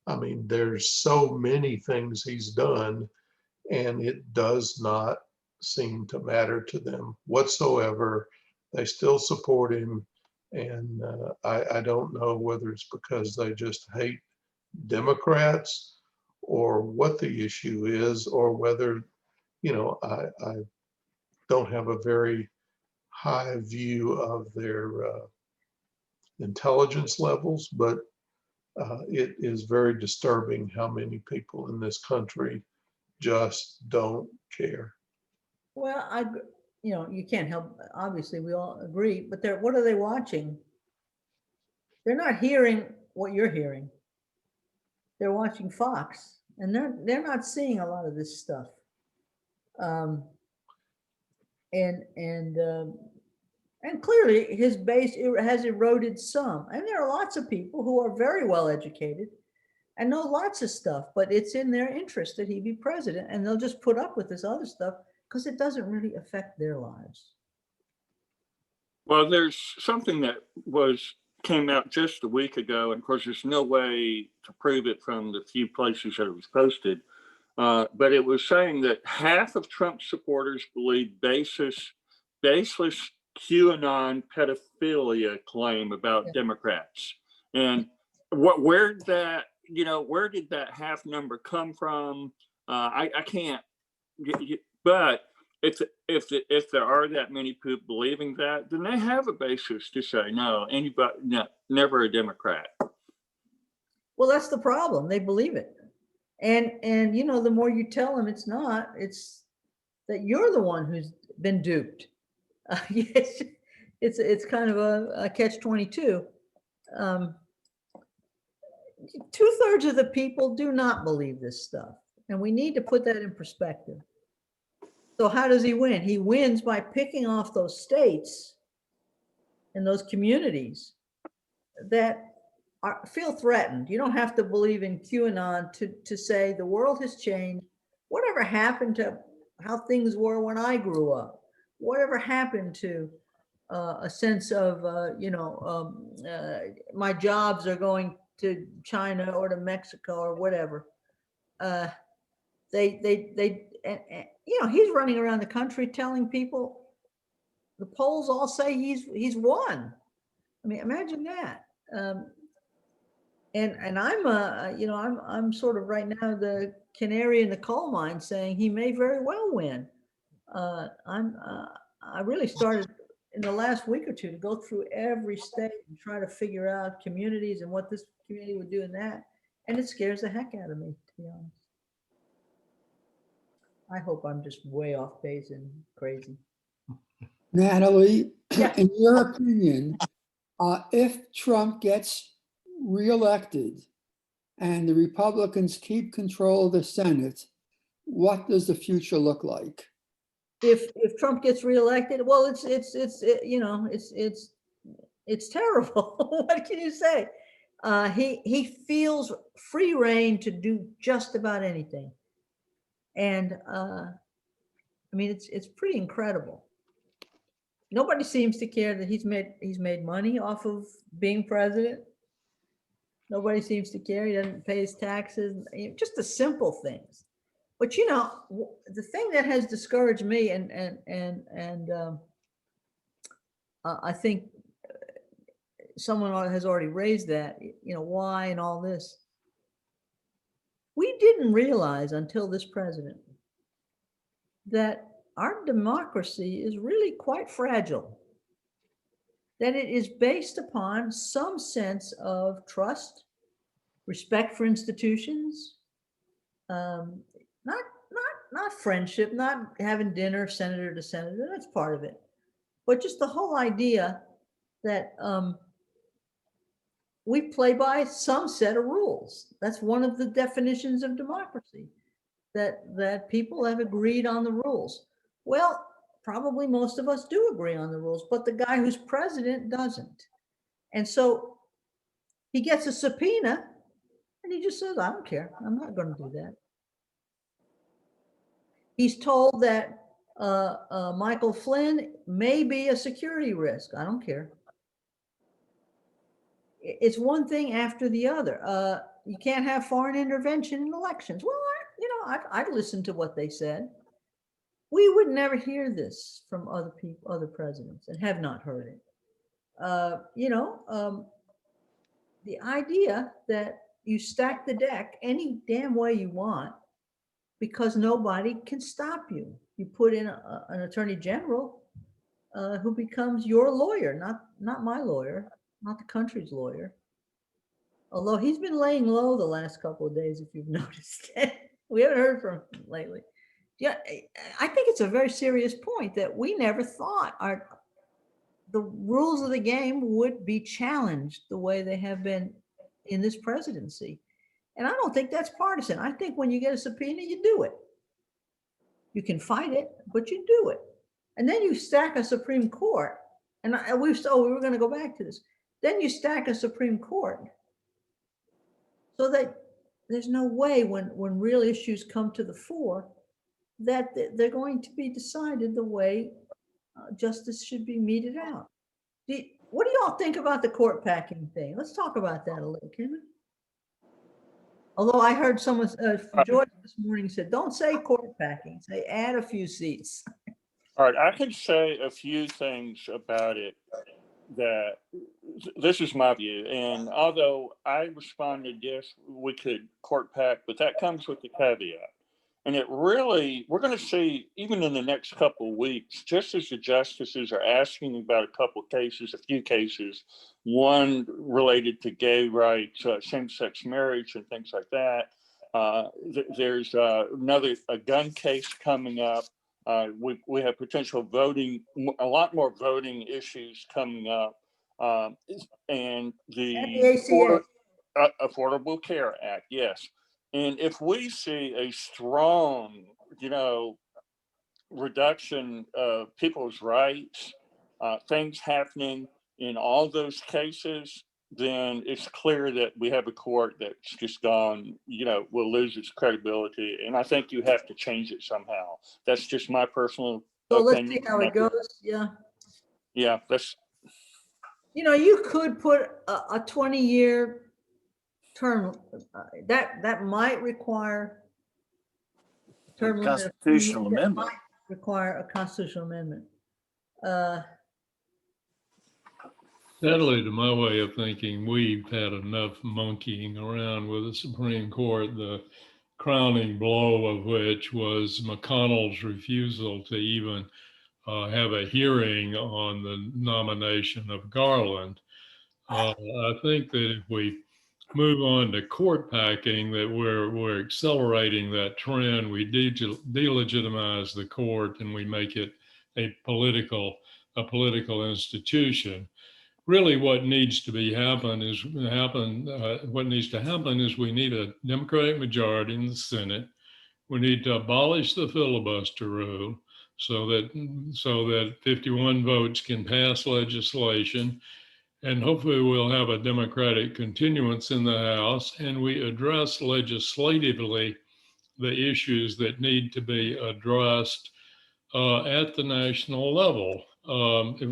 I mean, there's so many things he's done, and it does not seem to matter to them whatsoever. They still support him. And I don't know whether it's because they just hate Democrats or what the issue is, or whether, I don't have a very high view of their intelligence levels, but it is very disturbing how many people in this country just don't care. Well, you can't help, obviously we all agree, but what are they watching? They're not hearing what you're hearing. They're watching Fox, and they're not seeing a lot of this stuff. And clearly his base has eroded some. And there are lots of people who are very well educated and know lots of stuff, but it's in their interest that he be president, and they'll just put up with this other stuff because it doesn't really affect their lives. Well, there's something that came out just a week ago, and of course, there's no way to prove it from the few places that it was posted. But it was saying that half of Trump's supporters believe baseless QAnon pedophilia claim about Democrats. And where did that half number come from? I can't. But if there are that many people believing that, then they have a basis to say no, never a Democrat. Well, that's the problem. They believe it. And the more you tell them it's not, it's that you're the one who's been duped. It's kind of a catch-22. 2/3 of the people do not believe this stuff, and we need to put that in perspective. So how does he win? He wins by picking off those states and those communities that feel threatened. You don't have to believe in QAnon to say the world has changed. Whatever happened to how things were when I grew up? Whatever happened to a sense of, my jobs are going to China or to Mexico or whatever. He's running around the country telling people, the polls all say he's won. I mean, imagine that. And I'm sort of right now the canary in the coal mine saying he may very well win. I really started in the last week or two to go through every state and try to figure out communities and what this community would do in that. And it scares the heck out of me, to be honest. I hope I'm just way off base and crazy. Natalie, Yeah. in your opinion, if Trump gets reelected and the Republicans keep control of the Senate, what does the future look like? If Trump gets reelected, well, it's terrible. What can you say? He feels free reign to do just about anything. And I mean, it's pretty incredible. Nobody seems to care that he's made money off of being president. Nobody seems to care. He doesn't pay his taxes. Just the simple things. But the thing that has discouraged me, I think someone has already raised that. Why and all this. We didn't realize until this president that our democracy is really quite fragile, that it is based upon some sense of trust, respect for institutions, not friendship, not having dinner senator to senator, that's part of it, but just the whole idea that we play by some set of rules. That's one of the definitions of democracy. That people have agreed on the rules. Well, probably most of us do agree on the rules, but the guy who's president doesn't. And so he gets a subpoena and he just says, I don't care. I'm not going to do that. He's told that Michael Flynn may be a security risk. I don't care. It's one thing after the other. You can't have foreign intervention in elections. Well, I'd listen to what they said. We would never hear this from other people, other presidents, and have not heard it. The idea that you stack the deck any damn way you want because nobody can stop you. You put in an attorney general who becomes your lawyer, not my lawyer, not the country's lawyer. Although he's been laying low the last couple of days, if you've noticed. We haven't heard from him lately. Yeah, I think it's a very serious point that we never thought the rules of the game would be challenged the way they have been in this presidency. And I don't think that's partisan. I think when you get a subpoena, you do it. You can fight it, but you do it. And then you stack a Supreme Court. And we were going to go back to this. Then you stack a Supreme Court so that there's no way when real issues come to the fore that they're going to be decided the way justice should be meted out. What do y'all think about the court packing thing? Let's talk about that a little, can we? Although I heard someone, George this morning said, don't say court packing, say add a few seats. All right, I can say a few things about it that this is my view. And although I responded, yes, we could court pack, but that comes with the caveat. And it really, we're going to see, even in the next couple of weeks, just as the justices are asking about a couple of cases, a few cases, one related to gay rights, same-sex marriage and things like that. There's a gun case coming up. We have potential voting, a lot more voting issues coming up. And the Affordable Care Act, yes. And if we see a strong, reduction of people's rights, things happening in all those cases, then it's clear that we have a court that's just gone, will lose its credibility. And I think you have to change it somehow. That's just my personal opinion. Let's see how it goes. Yeah. Yeah, that's. You could put a 20-year term that might require a constitutional amendment. Might require a constitutional amendment. Natalie, to my way of thinking, we've had enough monkeying around with the Supreme Court. crowning blow of which was McConnell's refusal to even have a hearing on the nomination of Garland. I think that if we move on to court packing, that we're accelerating that trend. We delegitimize the court and we make it a political institution. Really, what needs to happen is we need a Democratic majority in the Senate. We need to abolish the filibuster rule so that 51 votes can pass legislation. And hopefully we'll have a Democratic continuance in the House, and we address legislatively the issues that need to be addressed at the national level. If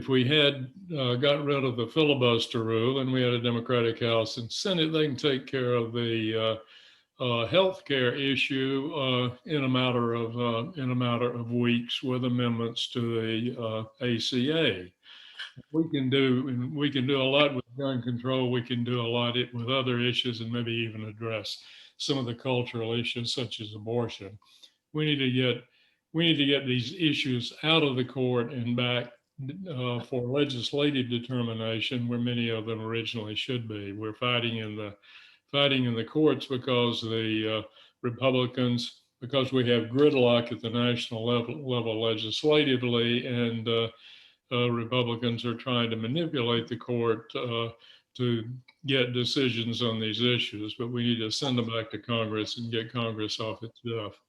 we had got rid of the filibuster rule and we had a Democratic House and Senate, they can take care of the health care issue in a matter of weeks with amendments to the ACA. We can do a lot with gun control. We can do a lot with other issues, and maybe even address some of the cultural issues such as abortion. We need to get these issues out of the court and back for legislative determination where many of them originally should be. We're fighting in the courts because the Republicans, because we have gridlock at the national level legislatively, and Republicans are trying to manipulate the court to get decisions on these issues, but we need to send them back to Congress and get Congress off its duff.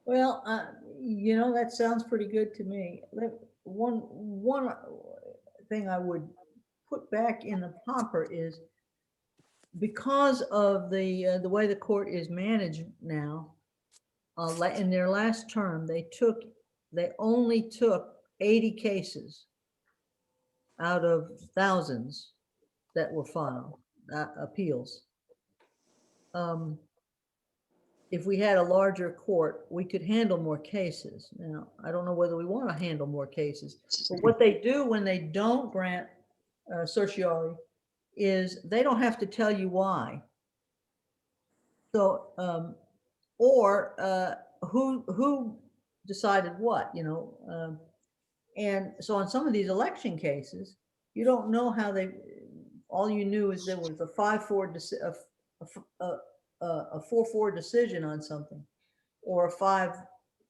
Well, that sounds pretty good to me. One thing I would put back in the hopper is, because of the way the court is managed now, in their last term, they only took 80 cases out of thousands that were filed, appeals. If we had a larger court, we could handle more cases. Now, I don't know whether we want to handle more cases, but what they do when they don't grant certiorari is they don't have to tell you why. So, who decided what, and so on some of these election cases, you don't know how all you knew is there was a 4-4 decision on something, or a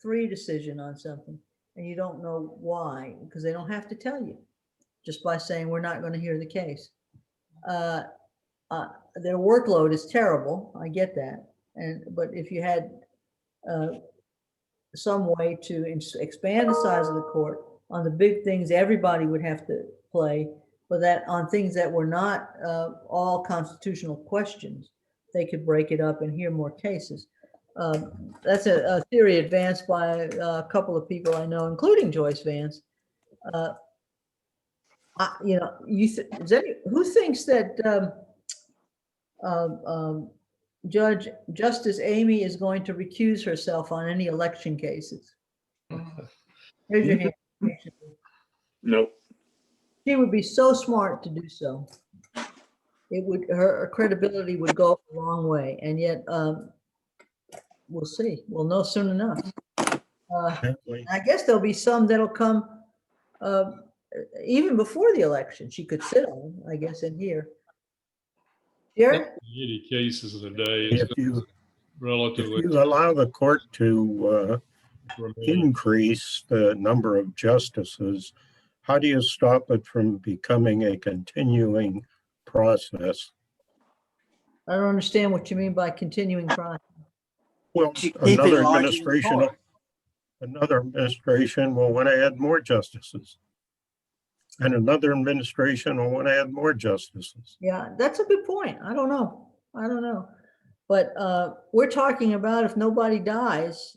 5-3 decision on something, and you don't know why, because they don't have to tell you just by saying we're not going to hear the case. Their workload is terrible. I get that. But if you had some way to expand the size of the court on the big things, everybody would have to play, but that on things that were not all constitutional questions, they could break it up and hear more cases. That's a theory advanced by a couple of people I know, including Joyce Vance. Who thinks that Justice Amy is going to recuse herself on any election cases? Raise your hand. Nope. She would be so smart to do so. Her credibility would go a long way, and yet we'll see. We'll know soon enough. I guess there'll be some that'll come even before the election. She could sit on, I guess, in here. Jared? 80 cases a day is If you relatively. allow the court to increase the number of justices, how do you stop it from becoming a continuing process? I don't understand what you mean by continuing process. Well, another administration will want to add more justices. And another administration will want to add more justices. Yeah, that's a good point. I don't know. But we're talking about, if nobody dies,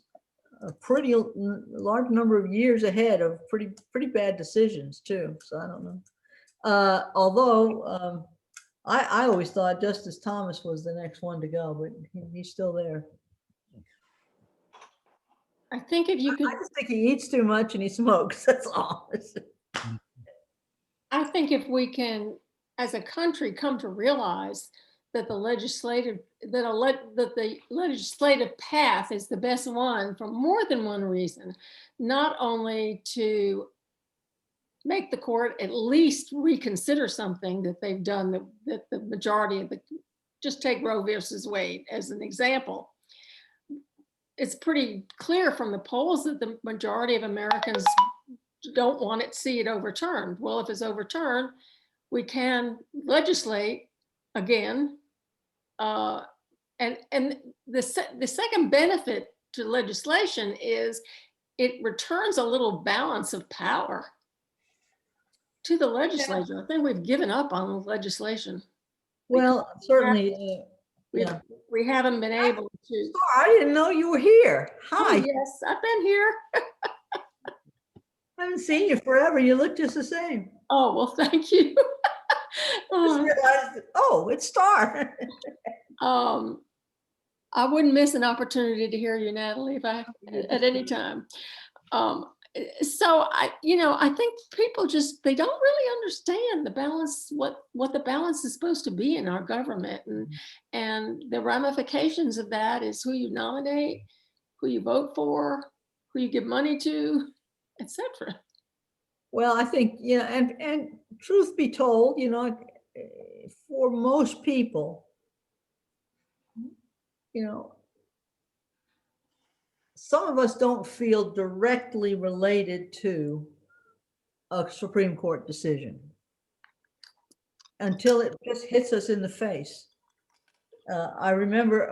a pretty large number of years ahead of pretty bad decisions too. So I don't know. Although I always thought Justice Thomas was the next one to go, but he's still there. I think if you could, I just think he eats too much and he smokes. That's all. I think if we can, as a country, come to realize that the legislative path is the best one for more than one reason, not only to make the court at least reconsider something that they've done, that the majority of just take Roe versus Wade as an example. It's pretty clear from the polls that the majority of Americans don't want to see it overturned. Well, if it's overturned, we can legislate again. And the second benefit to legislation is it returns a little balance of power to the legislature. I think we've given up on legislation. Well, certainly, yeah. We haven't been able to. I didn't know you were here. Hi. Oh, yes, I've been here. I haven't seen you forever. You look just the same. Oh, well, thank you. Just realized, oh, it's Star. I wouldn't miss an opportunity to hear you, Natalie, if I at any time. So I think people they don't really understand the balance, what the balance is supposed to be in our government, and the ramifications of that is who you nominate, who you vote for, who you give money to, etc. Well, I think, and truth be told, for most people, some of us don't feel directly related to a Supreme Court decision until it just hits us in the face. I remember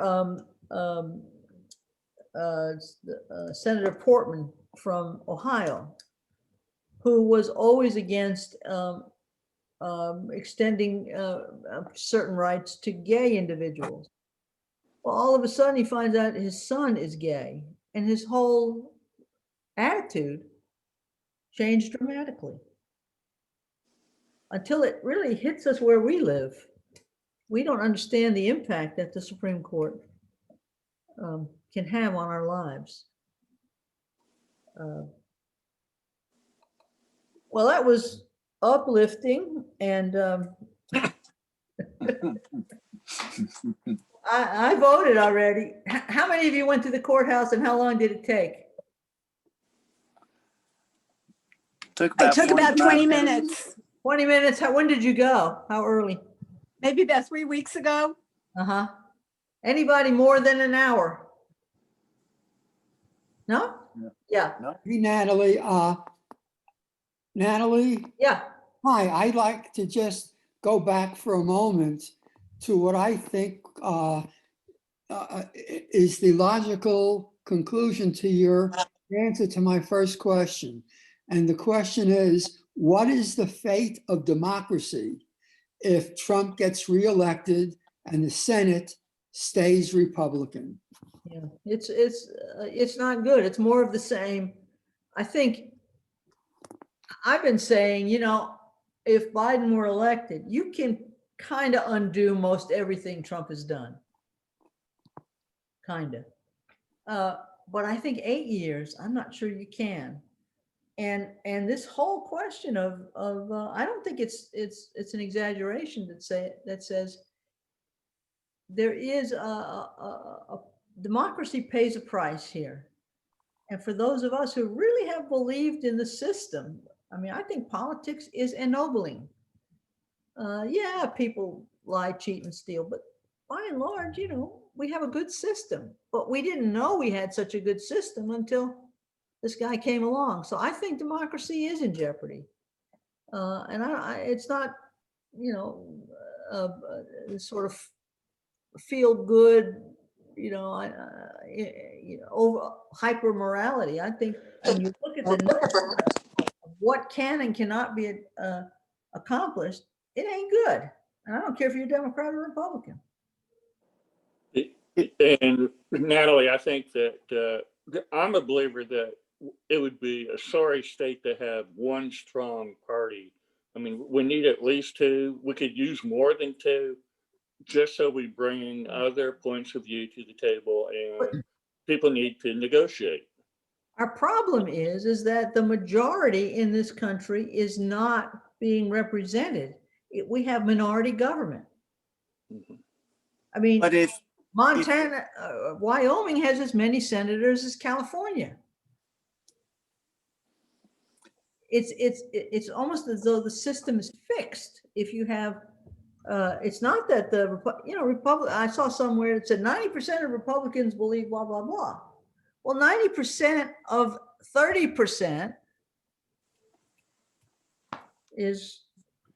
Senator Portman from Ohio, who was always against extending certain rights to gay individuals. Well, all of a sudden he finds out his son is gay, and his whole attitude changed dramatically. Until it really hits us where we live, we don't understand the impact that the Supreme Court can have on our lives. Well, that was uplifting, and I voted already. How many of you went to the courthouse, and how long did it take? It took about 20 minutes. 20 minutes. When did you go? How early? Maybe about 3 weeks ago. Uh-huh. Anybody more than an hour? No? Yeah. Hey, Natalie. Natalie? Yeah. Hi, I'd like to just go back for a moment to what I think is the logical conclusion to your answer to my first question. And the question is, what is the fate of democracy if Trump gets reelected and the Senate stays Republican? Yeah, it's not good. It's more of the same. I think I've been saying, if Biden were elected, you can kind of undo most everything Trump has done. Kind of. But I think 8 years, I'm not sure you can. And this whole question of I don't think it's an exaggeration that says there is a democracy pays a price here. And for those of us who really have believed in the system, I mean, I think politics is ennobling. Yeah, people lie, cheat, and steal, but by and large, we have a good system. But we didn't know we had such a good system until this guy came along. So I think democracy is in jeopardy. And it's not, sort of feel good, over hyper morality. I think when you look at the numbers of what can and cannot be accomplished, it ain't good. And I don't care if you're a Democrat or Republican. And Natalie, I think that I'm a believer that it would be a sorry state to have one strong party. I mean, we need at least two. We could use more than two, just so we bring other points of view to the table, and people need to negotiate. Our problem is that the majority in this country is not being represented. We have minority government. Mm-hmm. I mean, But if, Montana, Wyoming has as many senators as California. It's almost as though the system is fixed. If you have, it's not that the, Republic, I saw somewhere it said 90% of Republicans believe blah, blah, blah. Well, 90% of 30% is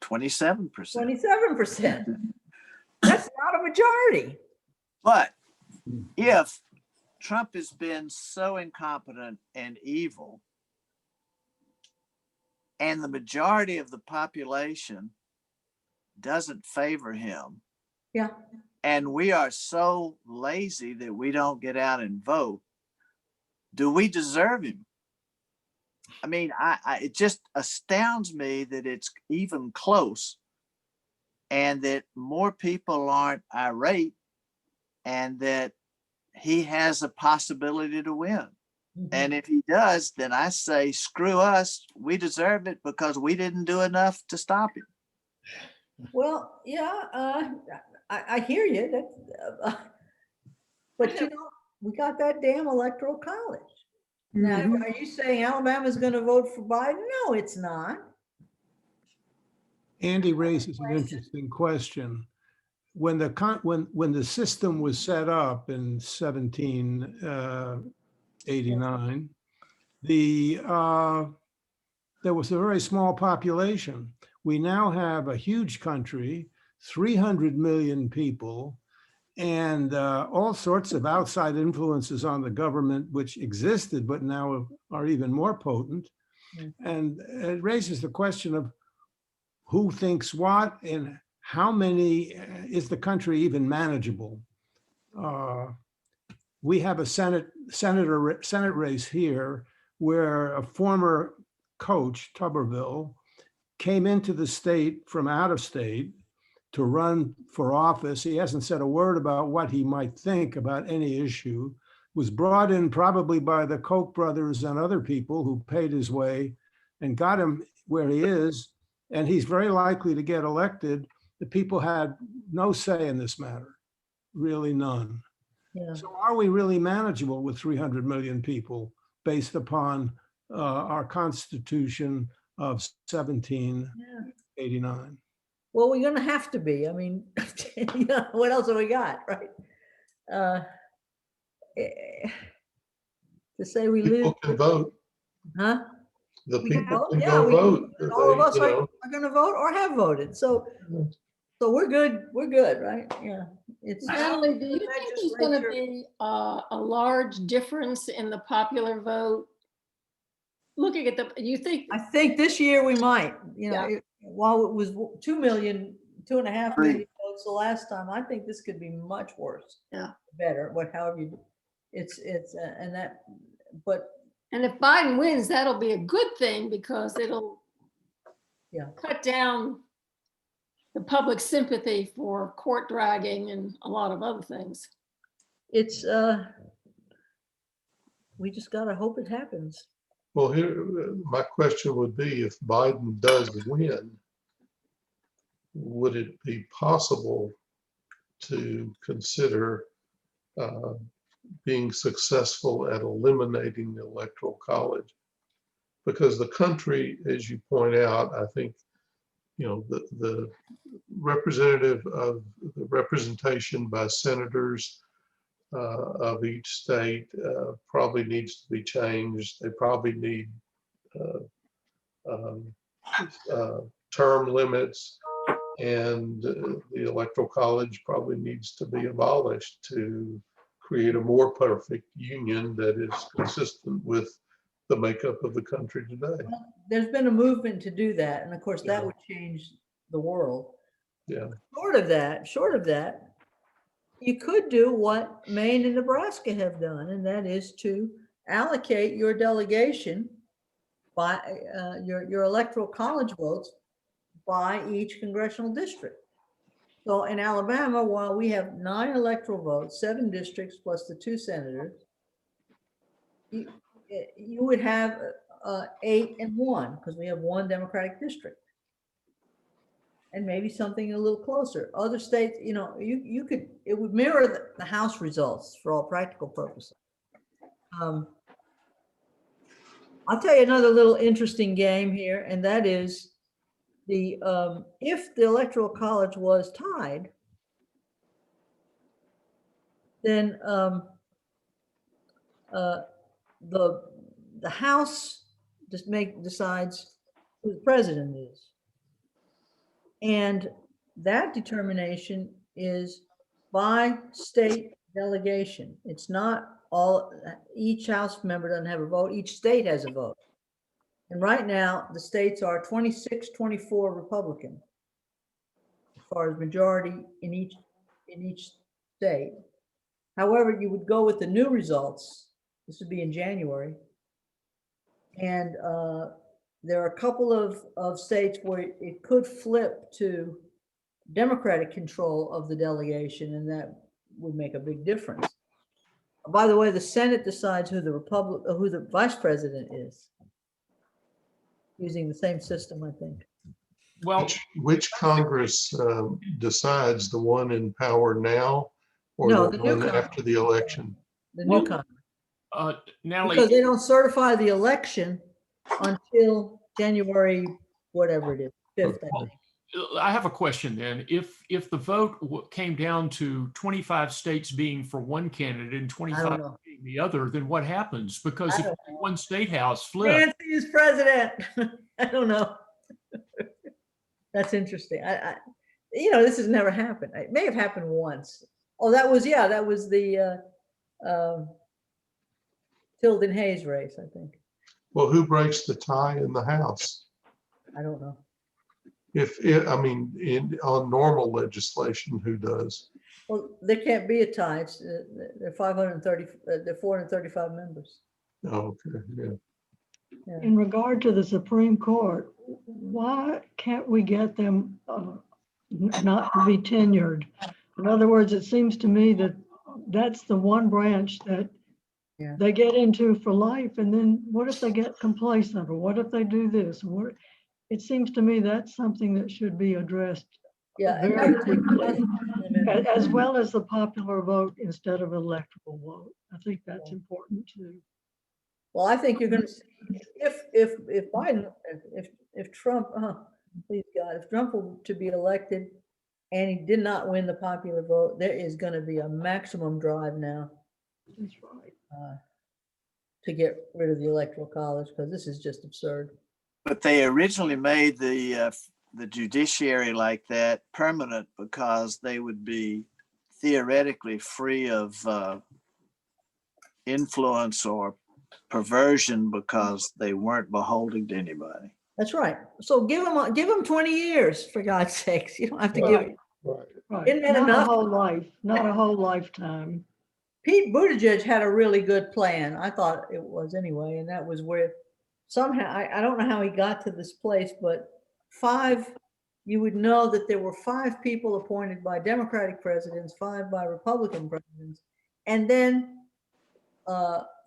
27%. 27%. That's not a majority. But if Trump has been so incompetent and evil, and the majority of the population doesn't favor him, Yeah. and we are so lazy that we don't get out and vote, do we deserve him? I mean, it just astounds me that it's even close, and that more people aren't irate, and that he has a possibility to win. And if he does, then I say, screw us. We deserve it because we didn't do enough to stop him. Well, yeah, I hear you. But we got that damn electoral college. Now, are you saying Alabama's going to vote for Biden? No, it's not. Andy raises an interesting question. When the system was set up in 1789, there was a very small population. We now have a huge country, 300 million people, and all sorts of outside influences on the government, which existed but now are even more potent. And it raises the question of who thinks what and how many, is the country even manageable? We have a Senate race here where a former coach, Tuberville, came into the state from out of state to run for office. He hasn't said a word about what he might think about any issue, was brought in probably by the Koch brothers and other people who paid his way and got him where he is. And he's very likely to get elected. The people had no say in this matter, really none. Yeah. So are we really manageable with 300 million people based upon our Constitution of 1789? Well, we're going to have to be. I mean, what else have we got, right? To say we People live. can vote. Huh? The We can people vote. can Yeah, go vote. all of us You are know. going to vote or have voted. So we're good. We're good, right? Yeah. It's Natalie, do you think there's going to be a large difference in the popular vote? Looking at you think? I think this year we might, while it was 2.5 million votes the last time, I think this could be much worse. Yeah. Better, however you, and that, but. And if Biden wins, that'll be a good thing because it'll cut down the public sympathy for court dragging and a lot of other things. It's, we just gotta hope it happens. Well, here, my question would be, if Biden does win, would it be possible to consider being successful at eliminating the Electoral College? Because the country, as you point out, I think, the representative of the representation by senators of each state probably needs to be changed. They probably need term limits, and the Electoral College probably needs to be abolished to create a more perfect union that is consistent with the makeup of the country today. Well, there's been a movement to do that, and of course that would change the world. Yeah. Short of that, you could do what Maine and Nebraska have done, and that is to allocate your delegation by your electoral college votes by each congressional district. So in Alabama, while we have 9 electoral votes, 7 districts plus the 2 senators, you would have 8 and 1 because we have 1 Democratic district. and maybe something a little closer. Other states, you know, you could, it would mirror the House results for all practical purposes. I'll tell you another little interesting game here, and that is the if the Electoral College was tied, then the House just decides who the president is. And that determination is by state delegation. It's not all, each House member doesn't have a vote, each state has a vote. And right now, the states are 26-24 Republican, as far as majority in each state. However, you would go with the new results. This would be in January. And there are a couple of states where it could flip to Democratic control of the delegation, and that would make a big difference. By the way, the Senate decides who the vice president is, using the same system, I think. Well, Which Congress decides, the one in power now or No, the the new one after the election? The new Congress. Natalie, Because they don't certify the election until January, whatever it is, 5th, I think. I have a question then. If the vote came down to 25 states being for one candidate and 25 know. being the other, then what happens? Because I if don't one state house flips, Nancy is president. I don't know. That's interesting. You know, this has never happened. It may have happened once. Oh, that was the Tilden Hayes race, I think. Well, who breaks the tie in the House? I don't know. I mean, on normal legislation, who does? Well, there can't be a tie. It's, they're 435 members. Oh, okay, yeah. Yeah. In regard to the Supreme Court, why can't we get them not to be tenured? In other words, it seems to me that that's the one branch that they get into for life. And then what if they get complacent, or what if they do this? It seems to me that's something that should be addressed very quickly, as well as the popular vote instead of electoral vote. I think that's important too. Well, I think you're going to see if Biden, if Trump, please God, if Trump were to be elected and he did not win the popular vote, there is going to be a maximum drive now. That's right. To get rid of the Electoral College, because this is just absurd. But they originally made the judiciary like that permanent because they would be theoretically free of influence or perversion because they weren't beholden to anybody. That's right. So give them 20 years, for God's sakes. You don't have to give it. Right. Isn't that Not enough? a whole life, not a whole lifetime. Pete Buttigieg had a really good plan. I thought it was anyway, and that was where somehow, I don't know how he got to this place, but you would know that there were 5 people appointed by Democratic presidents, 5 by Republican presidents, and then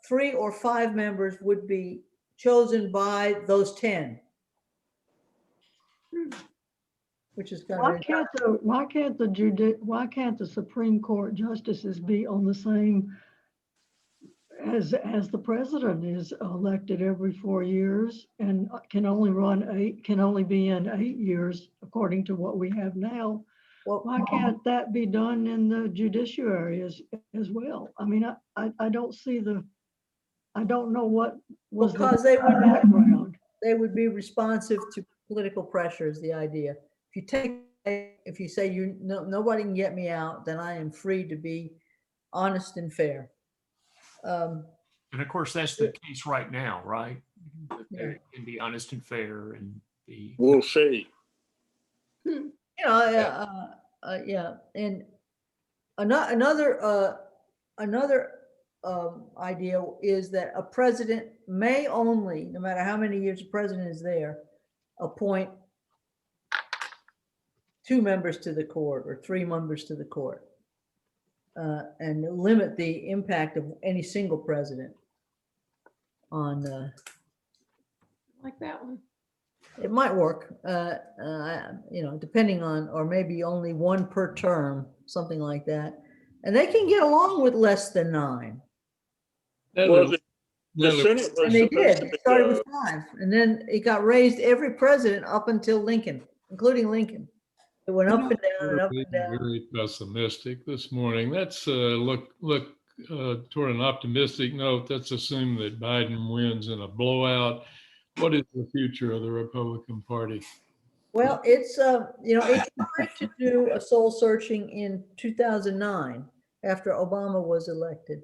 3 or 5 members would be chosen by those 10. Which is kind of Why can't the Supreme Court justices be on the same as the president is elected every 4 years and can only be in 8 years according to what we have now? Well, why can't that be done in the judiciary as well? I mean, I don't see I don't know what was because the background. They would be responsive to political pressure is the idea. If you say nobody can get me out, then I am free to be honest and fair. and of course, that's the case right now, right? That they can be honest and fair and be. We'll see. You know, yeah. And another idea is that a president may only, no matter how many years the president is there, appoint 2 members to the court or 3 members to the court, and limit the impact of any single president on. Like that one. It might work, depending on, or maybe only one per term, something like that. And they can get along with less than 9. Well, Natalie, the Natalie, Senate was And they supposed did. to It be, started with 5. And then it got raised every president up until Lincoln, including Lincoln. It went up and down and up being and down. very pessimistic this morning. Let's look toward an optimistic note. Let's assume that Biden wins in a blowout. What is the future of the Republican Party? Well, it's, it tried to do a soul searching in 2009 after Obama was elected.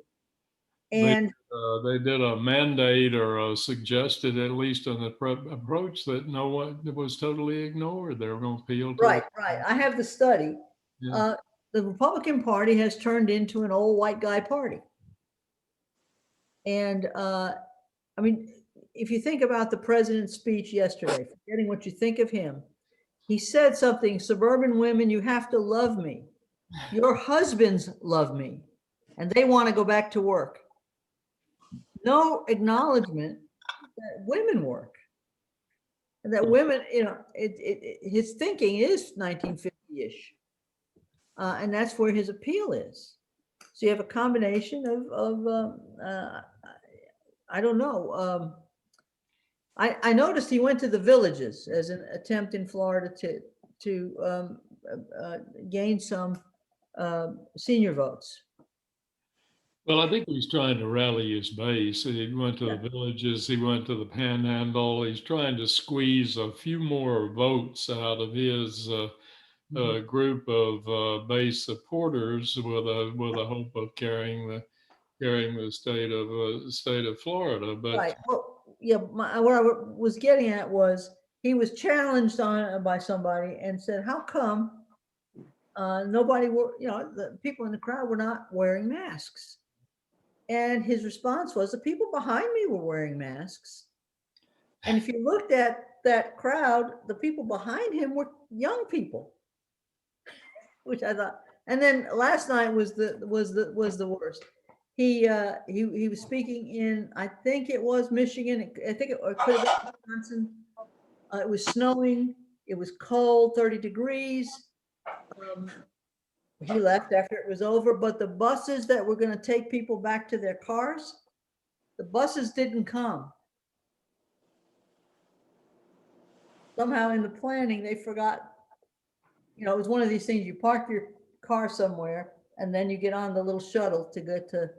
And They did a mandate or suggested, at least an approach that no one that was totally ignored. They were going to appeal to right. I have the study. Yeah. The Republican Party has turned into an old white guy party. And I mean, if you think about the president's speech yesterday, forgetting what you think of him, he said something, suburban women, you have to love me. Your husbands love me, and they want to go back to work. No acknowledgement that women work. And that women, his thinking is 1950-ish. And that's where his appeal is. So you have a combination of I don't know. I noticed he went to the villages as an attempt in Florida to gain some senior votes. Well, I think he's trying to rally his base. He went to the villages, he went to the panhandle. He's trying to squeeze a few more votes out of his group of base supporters with a hope of carrying the state of Florida. But right. Well, yeah, what I was getting at was he was challenged on by somebody and said, "How come nobody were? The people in the crowd were not wearing masks?" And his response was, "The people behind me were wearing masks." And if you looked at that crowd, the people behind him were young people, which I thought. And then last night was the worst. He was speaking in, I think it was Michigan. I think it could have been Wisconsin. It was snowing. It was cold, 30 degrees. He left after it was over, but the buses that were going to take people back to their cars, the buses didn't come. Somehow in the planning, they forgot, it was one of these things, you park your car somewhere and then you get on the little shuttle to go to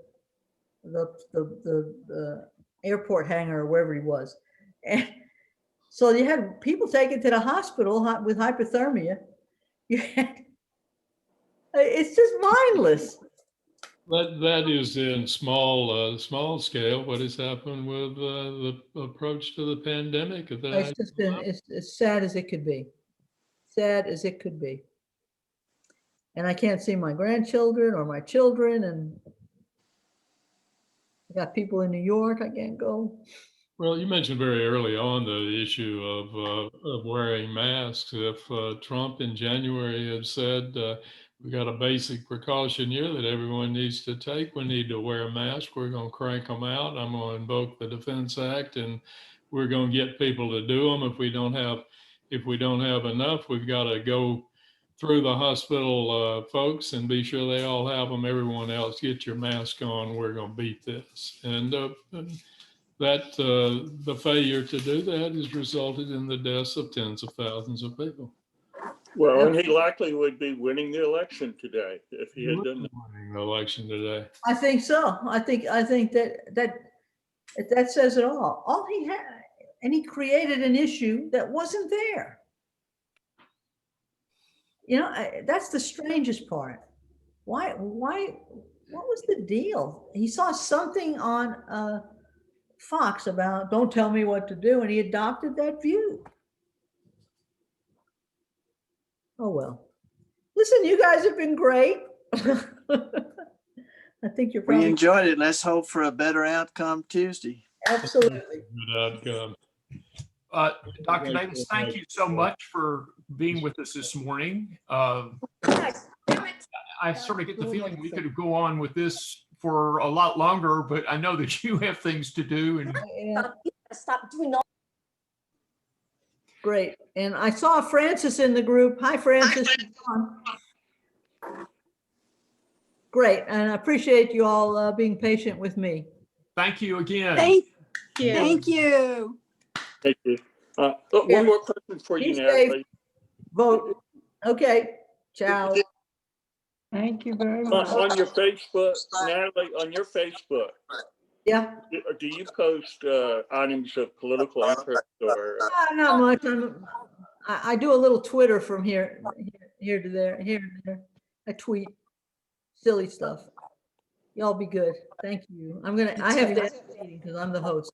the airport hangar or wherever he was. And so you had people taken to the hospital with hypothermia. It's just mindless. that is in small scale what has happened with the approach to the pandemic. It's just been, it's as sad as it could be. Sad as it could be. And I can't see my grandchildren or my children, and I got people in New York, I can't go. Well, you mentioned very early on the issue of wearing masks. If Trump in January had said, we got a basic precaution here that everyone needs to take, we need to wear a mask, we're going to crank them out, I'm going to invoke the Defense Act, and we're going to get people to do them. If we don't have enough, we've got to go through the hospital folks and be sure they all have them. Everyone else, get your mask on, we're going to beat this. And that the failure to do that has resulted in the deaths of tens of thousands of people. well, and he likely would be winning the election today if he had done that. Winning the election today. I think so. I think that says it all. All he had, and he created an issue that wasn't there. That's the strangest part. Why, what was the deal? He saw something on Fox about don't tell me what to do, and he adopted that view. Oh well. Listen, you guys have been great. I think you're We probably enjoyed it. Let's hope for a better outcome Tuesday. absolutely. Good outcome. Dr. Davis, thank you so much for being with us this morning. I sort of get the feeling we could go on with this for a lot longer, but I know that you have things to do. And Yeah. Stop doing all. Great. And I saw Francis in the group. Hi, Francis. Great. And I appreciate you all being patient with me. Thank you again. Thank you. Thank you. Thank you. Look, Yeah. one more question for you, Be safe. Natalie. Vote. Okay. Ciao. Thank you very much. On your Facebook, Natalie, on your Facebook, Yeah. do you post items of political interest or? Not much. I do a little Twitter from here to there, here to there. I tweet silly stuff. Y'all be good. Thank you. I have to end the meeting because I'm the host.